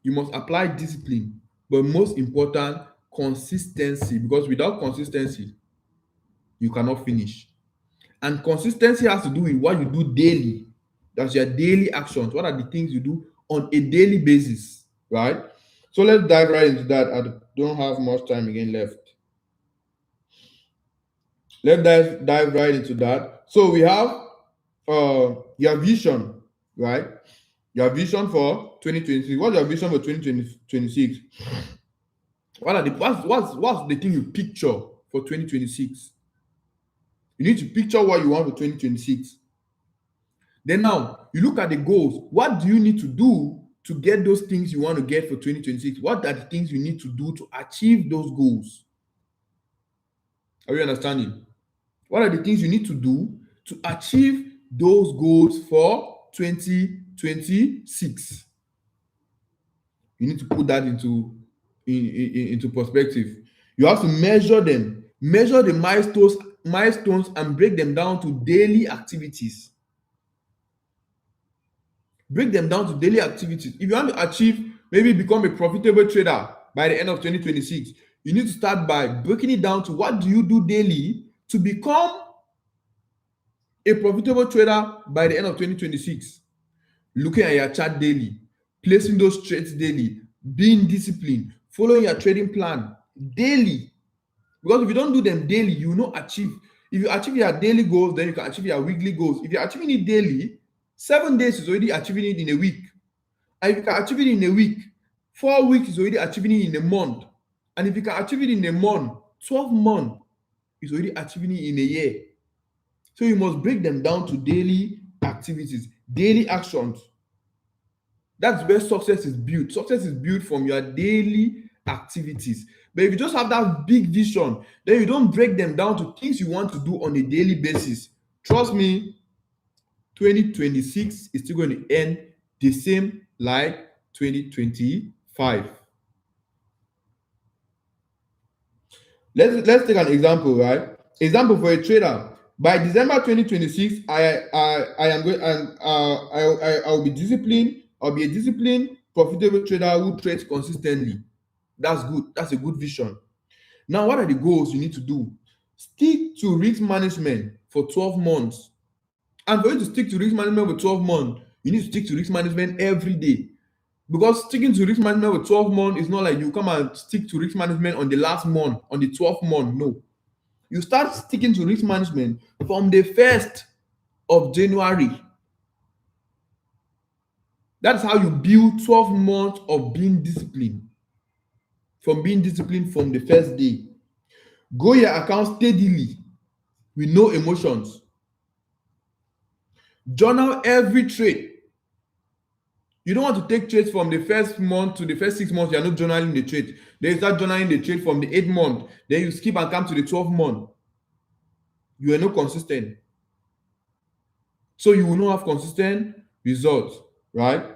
you must apply discipline, but most important, consistency, because without consistency, you cannot finish. And consistency has to do with what you do daily. That's your daily actions. What are the things you do on a daily basis, right? So let's dive right into that. I don't have much time again left. Let's dive right into that. So we have your vision, right? Your vision for 2026. What's your vision for 2026? What's the thing you picture for 2026? You need to picture what you want for 2026. Then now you look at the goals. What do you need to do to get those things you want to get for 2026? What are the things you need to do to achieve those goals? Are you understanding? What are the things you need to do to achieve those goals for 2026? You need to put that into perspective. You have to measure them, measure the milestones, and break them down to daily activities. Break them down to daily activities. If you want to achieve, maybe become a profitable trader by the end of 2026, you need to start by breaking it down to what do you do daily to become a profitable trader by the end of 2026. Looking at your chart daily, placing those trades daily, being disciplined, following your trading plan daily. Because if you don't do them daily, you will not achieve. If you achieve your daily goals, then you can achieve your weekly goals. If you're achieving it daily, 7 days is already achieving it in a week. And if you can achieve it in a week, 4 weeks is already achieving it in a month. And if you can achieve it in a month, 12 months is already achieving it in a year. So you must break them down to daily activities, daily actions. That's where success is built. Success is built from your daily activities. But if you just have that big vision, then you don't break them down to things you want to do on a daily basis. Trust me, 2026 is still going to end the same like 2025. Let's take an example, right? Example for a trader. By December 2026, I am going and I will be disciplined. I'll be a disciplined, profitable trader who trades consistently. That's good. That's a good vision. Now, what are the goals you need to do? Stick to risk management for 12 months. And for you to stick to risk management for 12 months, you need to stick to risk management every day. Because sticking to risk management for 12 months is not like you come and stick to risk management on the last month, on the 12th month. No. You start sticking to risk management from the 1st of January. That's how you build 12 months of being disciplined. From being disciplined from the first day. Grow your account steadily with no emotions. Journal every trade. You don't want to take trades from the first month to the first 6 months. You are not journaling the trade. Then you start journaling the trade from the 8th month. Then you skip and come to the 12th month. You are not consistent. So you will not have consistent results, right?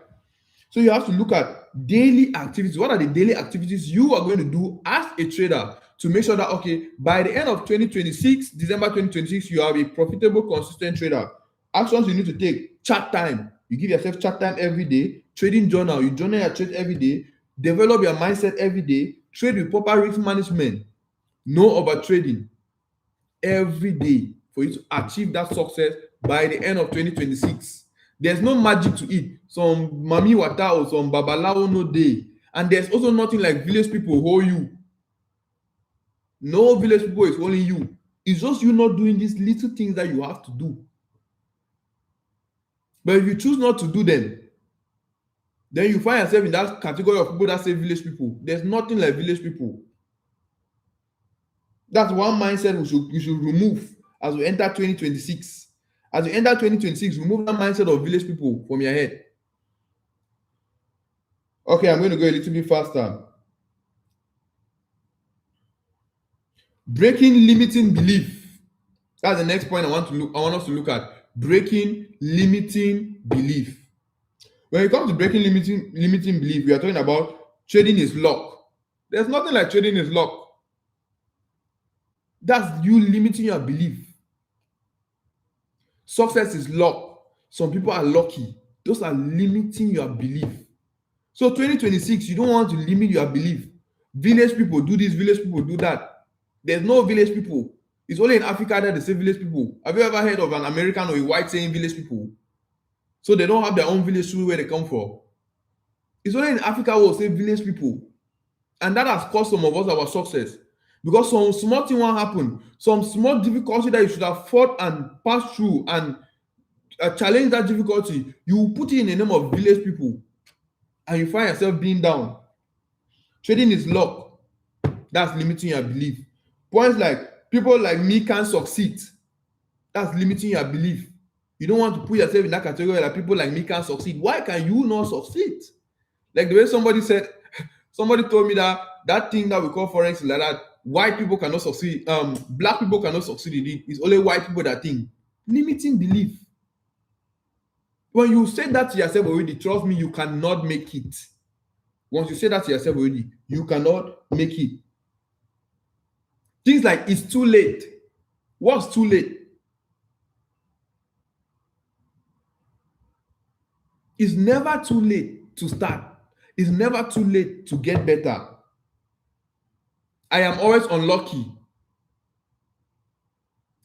So you have to look at daily activities. What are the daily activities you are going to do as a trader to make sure that, okay, by the end of 2026, December 2026, you are a profitable, consistent trader? Actions you need to take: chart time. You give yourself chart time every day. Trading journal. You journal your trade every day. Develop your mindset every day. Trade with proper risk management. No over trading. Every day for you to achieve that success by the end of 2026. There's no magic to it. Some mami water or some babalawo no day. And there's also nothing like village people hold you. No village people is holding you. It's just you not doing these little things that you have to do. But if you choose not to do them, then you find yourself in that category of people that say village people. There's nothing like village people. That's one mindset we should remove as we enter 2026. As we enter 2026, remove that mindset of village people from your head. Okay, I'm going to go a little bit faster. Breaking limiting belief. That's the next point I want us to look at. Breaking limiting belief. When it comes to breaking limiting belief, we are talking about trading is luck. There's nothing like trading is luck. That's you limiting your belief. Success is luck. Some people are lucky. Those are limiting your belief. So 2026, you don't want to limit your belief. Village people do this, village people do that. There's no village people. It's only in Africa that they say village people. Have you ever heard of an American or a white saying village people? So they don't have their own village where they come from. It's only in Africa where we say village people. And that has cost some of us our success. Because some small thing won't happen. Some small difficulty that you should have fought and passed through and challenge that difficulty, you put it in the name of village people. And you find yourself being down. Trading is luck. That's limiting your belief. Points like people like me can't succeed. That's limiting your belief. You don't want to put yourself in that category like people like me can't succeed. Why can you not succeed? Like the way somebody told me that thing that we call forex is like that. White people cannot succeed. Black people cannot succeed in it. It's only white people that think. Limiting belief. When you say that to yourself already, trust me, you cannot make it. Once you say that to yourself already, you cannot make it. Things like it's too late. What's too late? It's never too late to start. It's never too late to get better. I am always unlucky.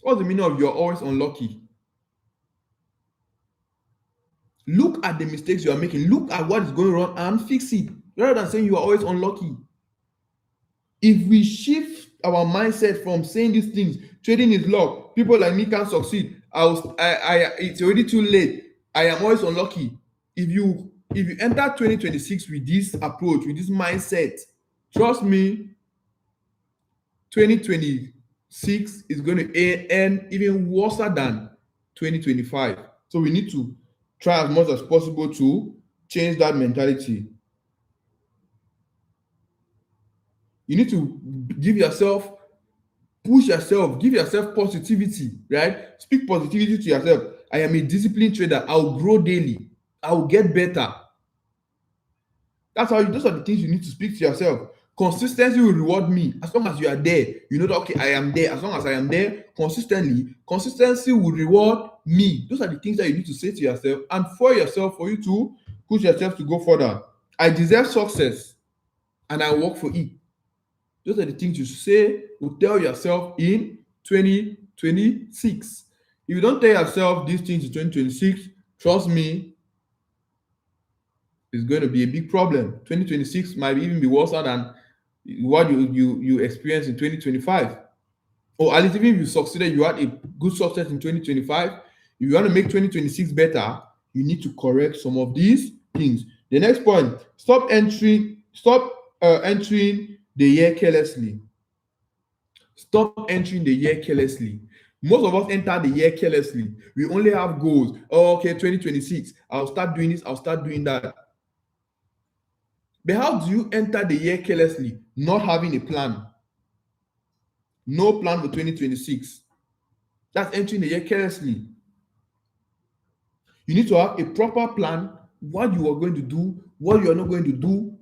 What's the meaning of you're always unlucky? Look at the mistakes you are making. Look at what is going wrong and fix it, rather than saying you are always unlucky. If we shift our mindset from saying these things, trading is luck, people like me can't succeed, it's already too late, I am always unlucky. If you enter 2026 with this approach, with this mindset, trust me, 2026 is going to end even worse than 2025. So we need to try as much as possible to change that mentality. You need to push yourself, give yourself positivity, right? Speak positivity to yourself. I am a disciplined trader. I'll grow daily. I'll get better. Those are the things you need to speak to yourself. Consistency will reward me. As long as you are there, you know that, okay, I am there. As long as I am there consistency will reward me. Those are the things that you need to say to yourself and for yourself, for you to push yourself to go further. I deserve success and I work for it. Those are the things you say or tell yourself in 2026. If you don't tell yourself these things in 2026, trust me, it's going to be a big problem. 2026 might even be worse than what you experienced in 2025. Or at least even if you succeeded, you had a good success in 2025. If you want to make 2026 better, you need to correct some of these things. The next point, stop entering the year carelessly. Stop entering the year carelessly. Most of us enter the year carelessly. We only have goals. Oh, okay, 2026, I'll start doing this, I'll start doing that. But how do you enter the year carelessly? Not having a plan. No plan for 2026. That's entering the year carelessly. You need to have a proper plan, what you are going to do, what you are not going to do.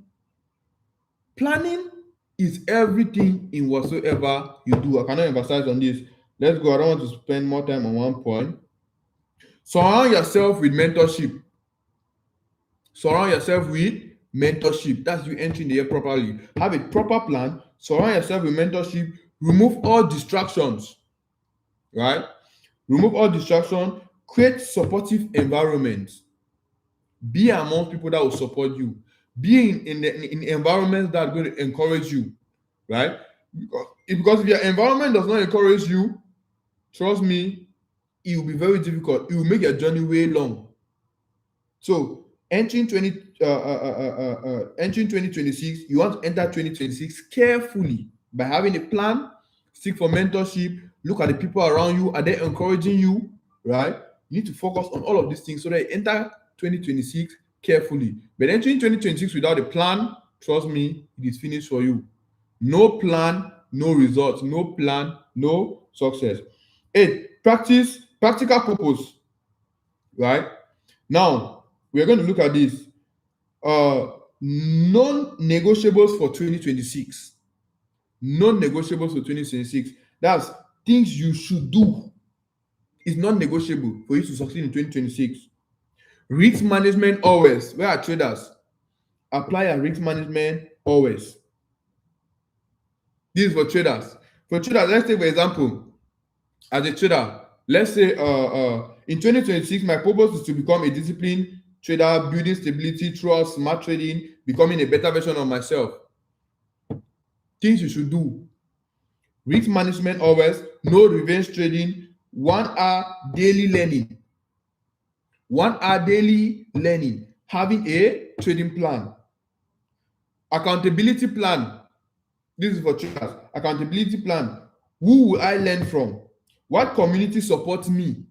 Planning is everything in whatsoever you do. I cannot emphasize on this. Let's go. I don't want to spend more time on one point. Surround yourself with mentorship. Surround yourself with mentorship. That's you entering the year properly. Have a proper plan. Surround yourself with mentorship. Remove all distractions. Right? Remove all distractions. Create supportive environments. Be among people that will support you. Be in environments that are going to encourage you. Right? Because if your environment does not encourage you, trust me, it will be very difficult. It will make your journey way long. So entering 2026, you want to enter 2026 carefully by having a plan, seek for mentorship, look at the people around you, are they encouraging you, right? You need to focus on all of these things so that you enter 2026 carefully. But entering 2026 without a plan, trust me, it is finished for you. No plan, no results. No plan, no success. 8, practice practical purpose, right? Now, we're going to look at this. Non-negotiables for 2026. Non-negotiables for 2026. That's things you should do. It's non-negotiable for you to succeed in 2026. Risk management always. Where are traders? Apply a risk management always. This is for traders. For traders, let's take for example, as a trader, let's say in 2026, my purpose is to become a disciplined trader, building stability, trust, smart trading, becoming a better version of myself. Things you should do: risk management always, no revenge trading, 1 hour daily learning. 1 hour daily learning, having a trading plan, accountability plan. This is for traders. Accountability plan. Who will I learn from? What community supports me?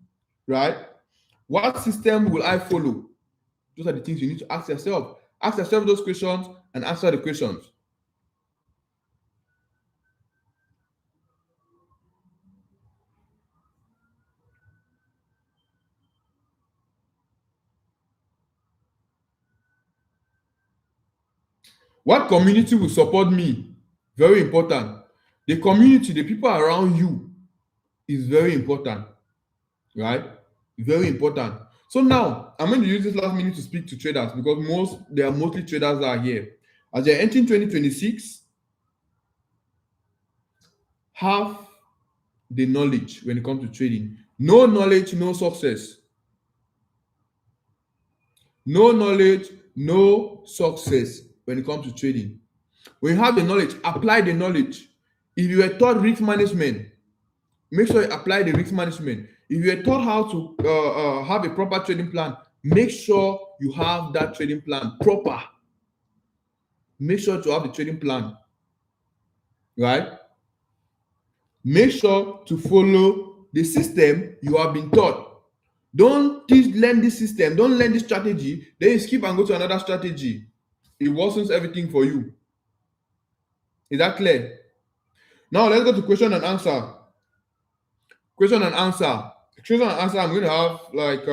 Right? What system will I follow? Those are the things you need to ask yourself. Ask yourself those questions and answer the questions. What community will support me? Very important. The community, the people around you is very important, right? Very important. So now I'm going to use this last minute to speak to traders because there are mostly traders that are here. As you're entering 2026, have the knowledge when it comes to trading. No knowledge, no success. No knowledge, no success when it comes to trading. When you have the knowledge, apply the knowledge. If you were taught risk management, make sure you apply the risk management. If you were taught how to have a proper trading plan, make sure you have that trading plan proper. Make sure to have the trading plan, right? Make sure to follow the system you have been taught. Don't learn this system, don't learn this strategy, then you skip and go to another strategy. It worsens everything for you. Is that clear? Now let's go to question and answer. Question and answer. Question and answer, I'm going to have like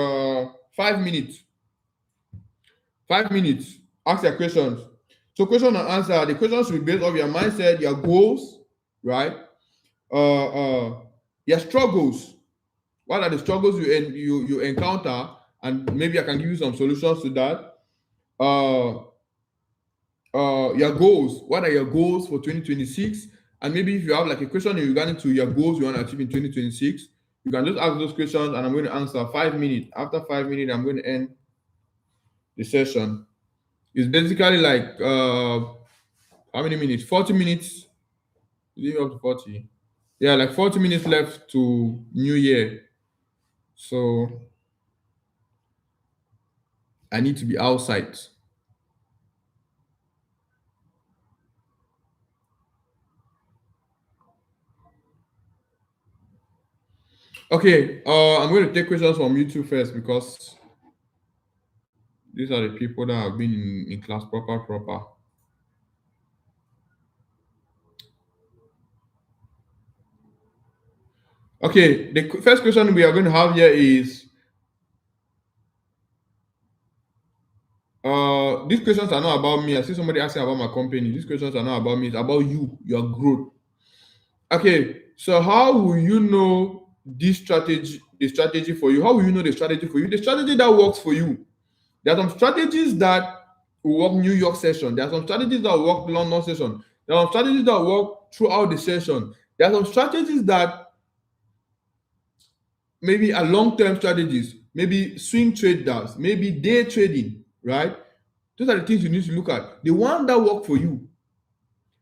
5 minutes. 5 minutes. Ask your questions. So question and answer, the questions will be based off your mindset, your goals, right? Your struggles. What are the struggles you encounter? And maybe I can give you some solutions to that. Your goals. What are your goals for 2026? And maybe if you have like a question regarding to your goals you want to achieve in 2026, you can just ask those questions and I'm going to answer. 5 minutes. After 5 minutes, I'm going to end the session. It's basically like how many minutes? 40 minutes. Leave up to 40. Yeah, like 40 minutes left to New Year. So I need to be outside. Okay, I'm going to take questions from YouTube first because these are the people that have been in class proper. Okay, the first question we are going to have here is these questions are not about me. I see somebody asking about my company. These questions are not about me, it's about you, your growth. Okay, so how will you know the strategy for you? How will you know the strategy for you? The strategy that works for you. There are some strategies that will work New York session. There are some strategies that will work London session. There are some strategies that will work throughout the session. There are some strategies that maybe are long-term strategies, maybe swing traders, maybe day trading, right? Those are the things you need to look at. The one that work for you.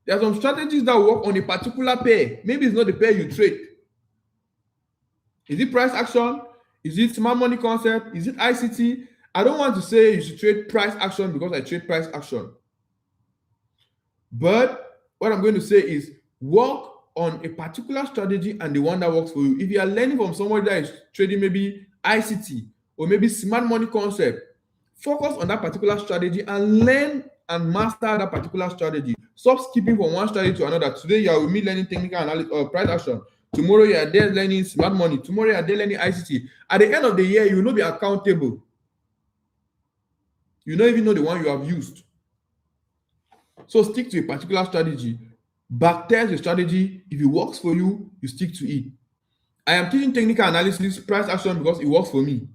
There are some strategies that work on a particular pair. Maybe it's not the pair you trade. Is it price action? Is it smart money concept? Is it ICT? I don't want to say you should trade price action because I trade price action. But what I'm going to say is work on a particular strategy and the one that works for you. If you are learning from somebody that is trading maybe ICT or maybe smart money concept, focus on that particular strategy and learn and master that particular strategy. Stop skipping from one strategy to another. Today you are with me learning technical analysis or price action. Tomorrow you are there learning smart money. Tomorrow you are there learning ICT. At the end of the year, you will not be accountable. You don't even know the one you have used. So stick to a particular strategy. Backtest the strategy. If it works for you, you stick to it. I am teaching technical analysis, price action because it works for me.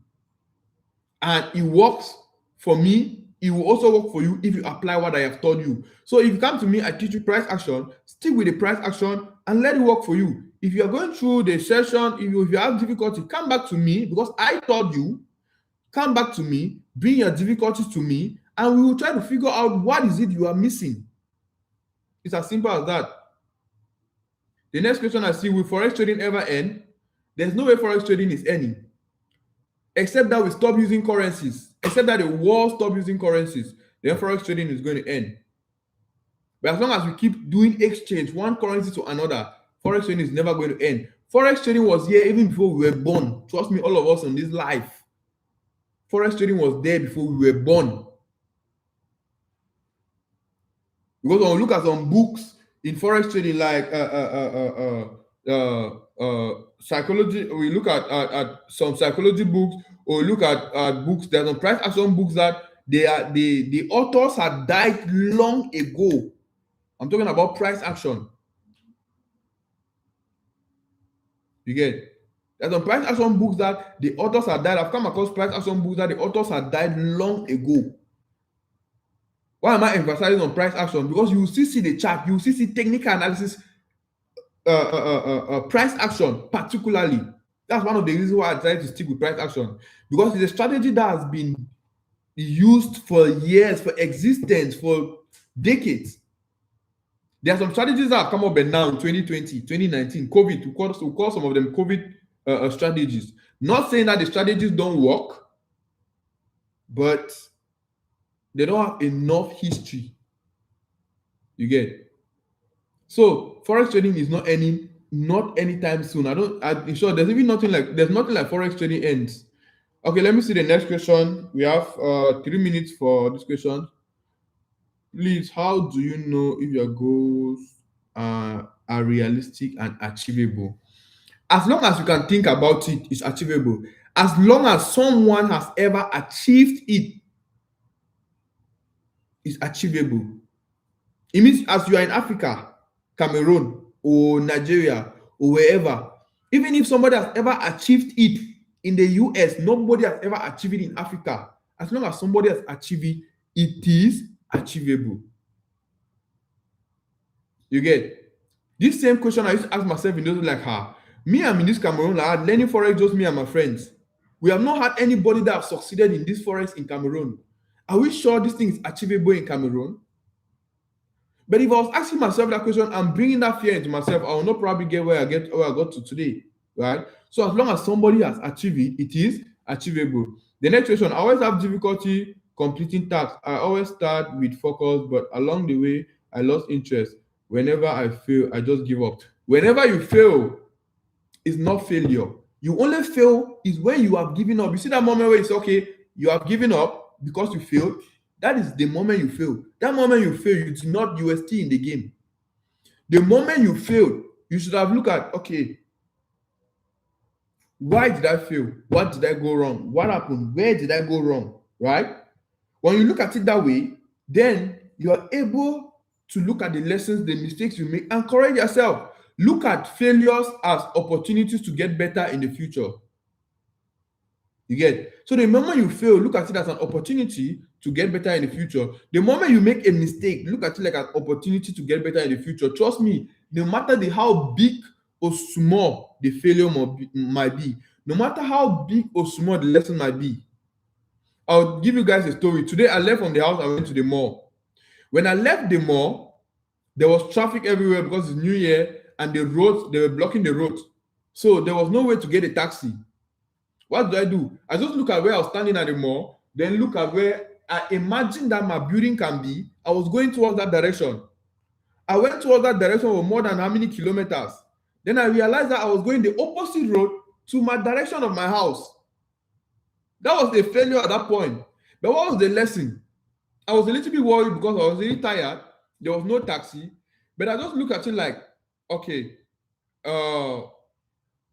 And it works for me. It will also work for you if you apply what I have taught you. So if you come to me, I teach you price action, stick with the price action and let it work for you. If you are going through the session, if you have difficulty, come back to me because I taught you. Come back to me, bring your difficulties to me, and we will try to figure out what is it you are missing. It's as simple as that. The next question I see, will forex trading ever end? There's no way forex trading is ending. Except that we stop using currencies. Except that the world stop using currencies. Then forex trading is going to end. But as long as we keep doing exchange, one currency to another, forex trading is never going to end. Forex trading was here even before we were born. Trust me, all of us in this life. Forex trading was there before we were born. Because when we look at some books in forex trading, like psychology, we look at some psychology books, or we look at books. There's some price action books that the authors had died long ago. I'm talking about price action. You get? There's some price action books that the authors had died. I've come across price action books that the authors had died long ago. Why am I emphasizing on price action? Because you will still see the chart, you will still see technical analysis, price action particularly. That's one of the reasons why I decided to stick with price action, because it's a strategy that has been used for years, for existence, for decades. There are some strategies that have come up now in 2020, 2019, COVID, we call some of them COVID strategies. Not saying that the strategies don't work, but they don't have enough history. You get? So forex trading is not anytime soon. I'm sure there's nothing like forex trading ends. Okay, let me see the next question. We have 3 minutes for this question. Please, how do you know if your goals are realistic and achievable? As long as you can think about it, it's achievable. As long as someone has ever achieved it, it's achievable. It means as you are in Africa, Cameroon, or Nigeria, or wherever, even if somebody has ever achieved it in the US, nobody has ever achieved it in Africa. As long as somebody has achieved it, it is achievable. You get? This same question I used to ask myself in those like her. Me, I'm in this Cameroon, like, learning forex, just me and my friends. We have not had anybody that have succeeded in this forex in Cameroon. Are we sure this thing is achievable in Cameroon? But if I was asking myself that question and bringing that fear into myself, I will not probably get where I got to today, right? So as long as somebody has achieved it, it is achievable. The next question, I always have difficulty completing tasks. I always start with focus, but along the way, I lost interest. Whenever I fail, I just give up. Whenever you fail, it's not failure. You only fail is when you have given up. You see that moment where it's okay, you have given up because you failed. That is the moment you fail. That moment you fail, you were still in the game. The moment you failed, you should have looked at, okay, why did I fail? What did I go wrong? What happened? Where did I go wrong? Right? When you look at it that way, then you are able to look at the lessons, the mistakes you make, and correct yourself. Look at failures as opportunities to get better in the future. You get? So the moment you fail, look at it as an opportunity to get better in the future. The moment you make a mistake, look at it like an opportunity to get better in the future. Trust me, no matter how big or small the failure might be, no matter how big or small the lesson might be. I'll give you guys a story. Today I left from the house, I went to the mall. When I left the mall, there was traffic everywhere because it's New Year and the roads, they were blocking the road. So there was no way to get a taxi. What did I do? I just look at where I was standing at the mall. Then look at where I imagine that my building can be. I was going towards that direction. I went towards that direction for more than how many kilometers? Then I realized that I was going the opposite road to my direction of my house. That was a failure at that point. But what was the lesson? I was a little bit worried because I was really tired. There was no taxi. But I just look at it like, okay, I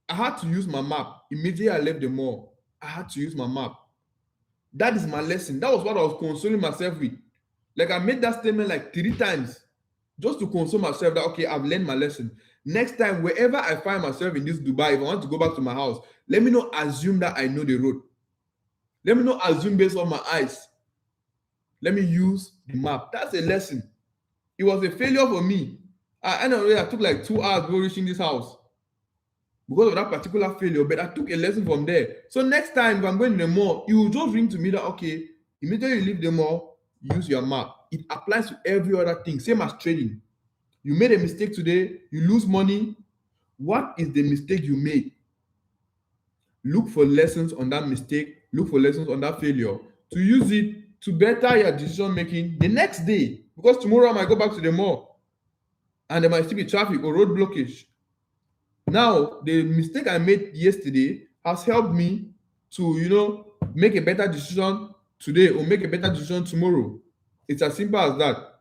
had to use my map. Immediately I left the mall, I had to use my map. That is my lesson. That was what I was consoling myself with. Like I made that statement like 3 times just to console myself that okay, I've learned my lesson. Next time, wherever I find myself in this Dubai, if I want to go back to my house, let me not assume that I know the road. Let me not assume based on my eyes. Let me use the map. That's a lesson. It was a failure for me. I took like 2 hours before reaching this house because of that particular failure, but I took a lesson from there. So next time if I'm going to the mall, you will just ring to me that okay, immediately you leave the mall, use your map. It applies to every other thing, same as trading. You made a mistake today, you lose money. What is the mistake you made? Look for lessons on that mistake, look for lessons on that failure to use it to better your decision making the next day. Because tomorrow I might go back to the mall and there might still be traffic or road blockage. Now, the mistake I made yesterday has helped me to make a better decision today or make a better decision tomorrow. It's as simple as that.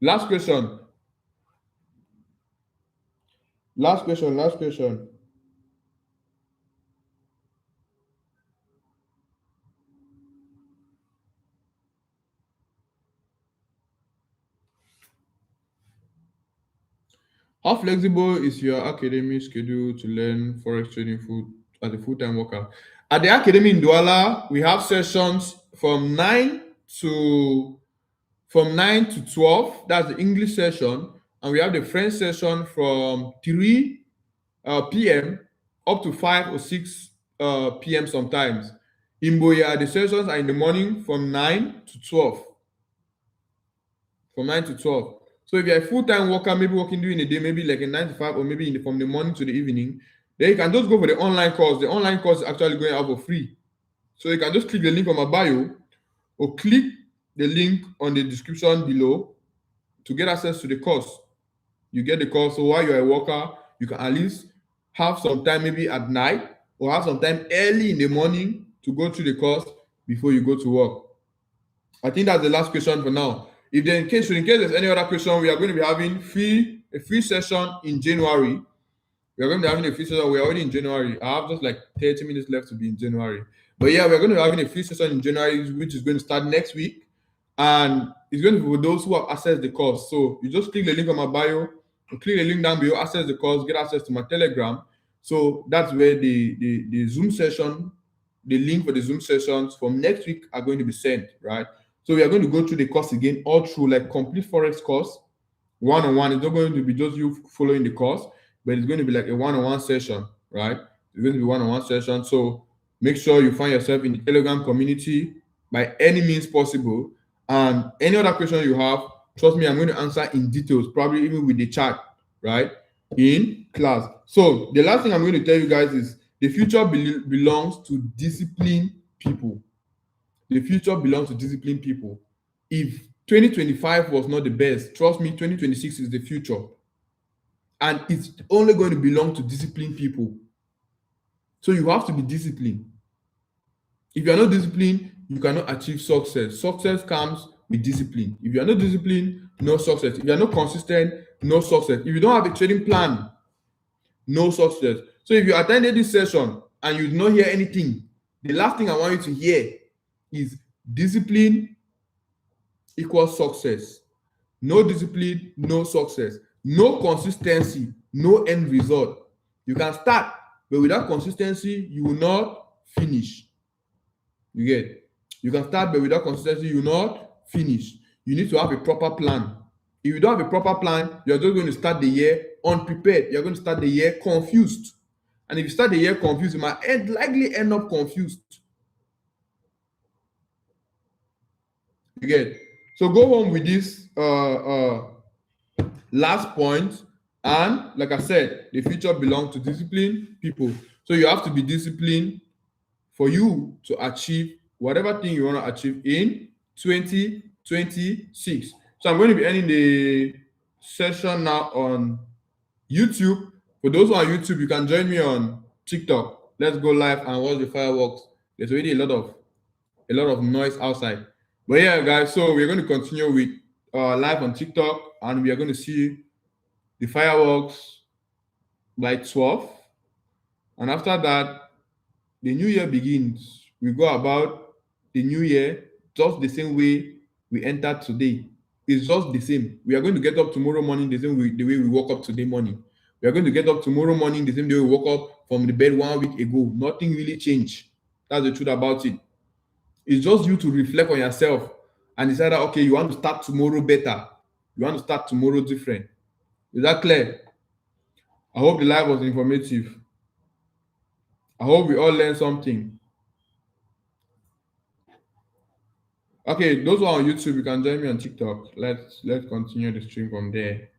Last question. Last question. Last question. How flexible is your academic schedule to learn forex trading full as a full-time worker? At the academy in Douala, we have sessions to from 9 to 12. That's the English session, and we have the French session from 3 p.m. up to 5 or 6 p.m. sometimes. In Boya, the sessions are in the morning from 9 to 12. From 9 to 12. So if you're a full-time worker, maybe working during the day, maybe like a 9 to 5, or maybe from the morning to the evening, then you can just go for the online course. The online course is actually going out for free. So you can just click the link on my bio or click the link on the description below to get access to the course. You get the course. So while you're a worker, you can at least have some time maybe at night or have some time early in the morning to go through the course before you go to work. I think that's the last question for now. If there in case there's any other question, we are going to be having a free session in January. We are going to be having a free session. We're already in January. I have just like 30 minutes left to be in January. But yeah, we're going to be having a free session in January, which is going to start next week. And it's going to be for those who have accessed the course. So you just click the link on my bio, or click the link down below, access the course, get access to my Telegram. So that's where the Zoom session, the link for the Zoom sessions from next week are going to be sent, right? So we are going to go through the course again, all through like complete Forex course, one-on-one. It's not going to be just you following the course, but it's going to be like a one-on-one session, right? It's going to be one-on-one session. So make sure you find yourself in the Telegram community by any means possible. And any other question you have, trust me, I'm going to answer in details, probably even with the chat, right? In class. So the last thing I'm going to tell you guys is the future belongs to disciplined people. The future belongs to disciplined people. If 2025 was not the best, trust me, 2026 is the future. And it's only going to belong to disciplined people. So you have to be disciplined. If you are not disciplined, you cannot achieve success. Success comes with discipline. If you are not disciplined, no success. If you are not consistent, no success. If you don't have a trading plan, no success. So if you attended this session and you did not hear anything, the last thing I want you to hear is discipline equals success. No discipline, no success. No consistency, no end result. You can start, but without consistency, you will not finish. You get? You can start, but without consistency, you will not finish. You need to have a proper plan. If you don't have a proper plan, you're just going to start the year unprepared. You're going to start the year confused. And if you start the year confused, you might likely end up confused. You get? So go home with this last point. And like I said, the future belongs to disciplined people. So you have to be disciplined for you to achieve whatever thing you want to achieve in 2026. So I'm going to be ending the session now on YouTube. For those who are on YouTube, you can join me on TikTok. Let's go live and watch the fireworks. There's already a lot of noise outside. But yeah, guys, so we're going to continue with live on TikTok, and we are going to see the fireworks by 12. And after that, the new year begins. We go about the new year just the same way we entered today. It's just the same. We are going to get up tomorrow morning the way we woke up today morning. We are going to get up tomorrow morning the same day we woke up from the bed 1 week ago. Nothing really changed. That's the truth about it. It's just you to reflect on yourself and decide that, okay, you want to start tomorrow better. You want to start tomorrow different. Is that clear? I hope the live was informative. I hope we all learned something. Okay, those who are on YouTube, you can join me on TikTok. Let's continue the stream from there.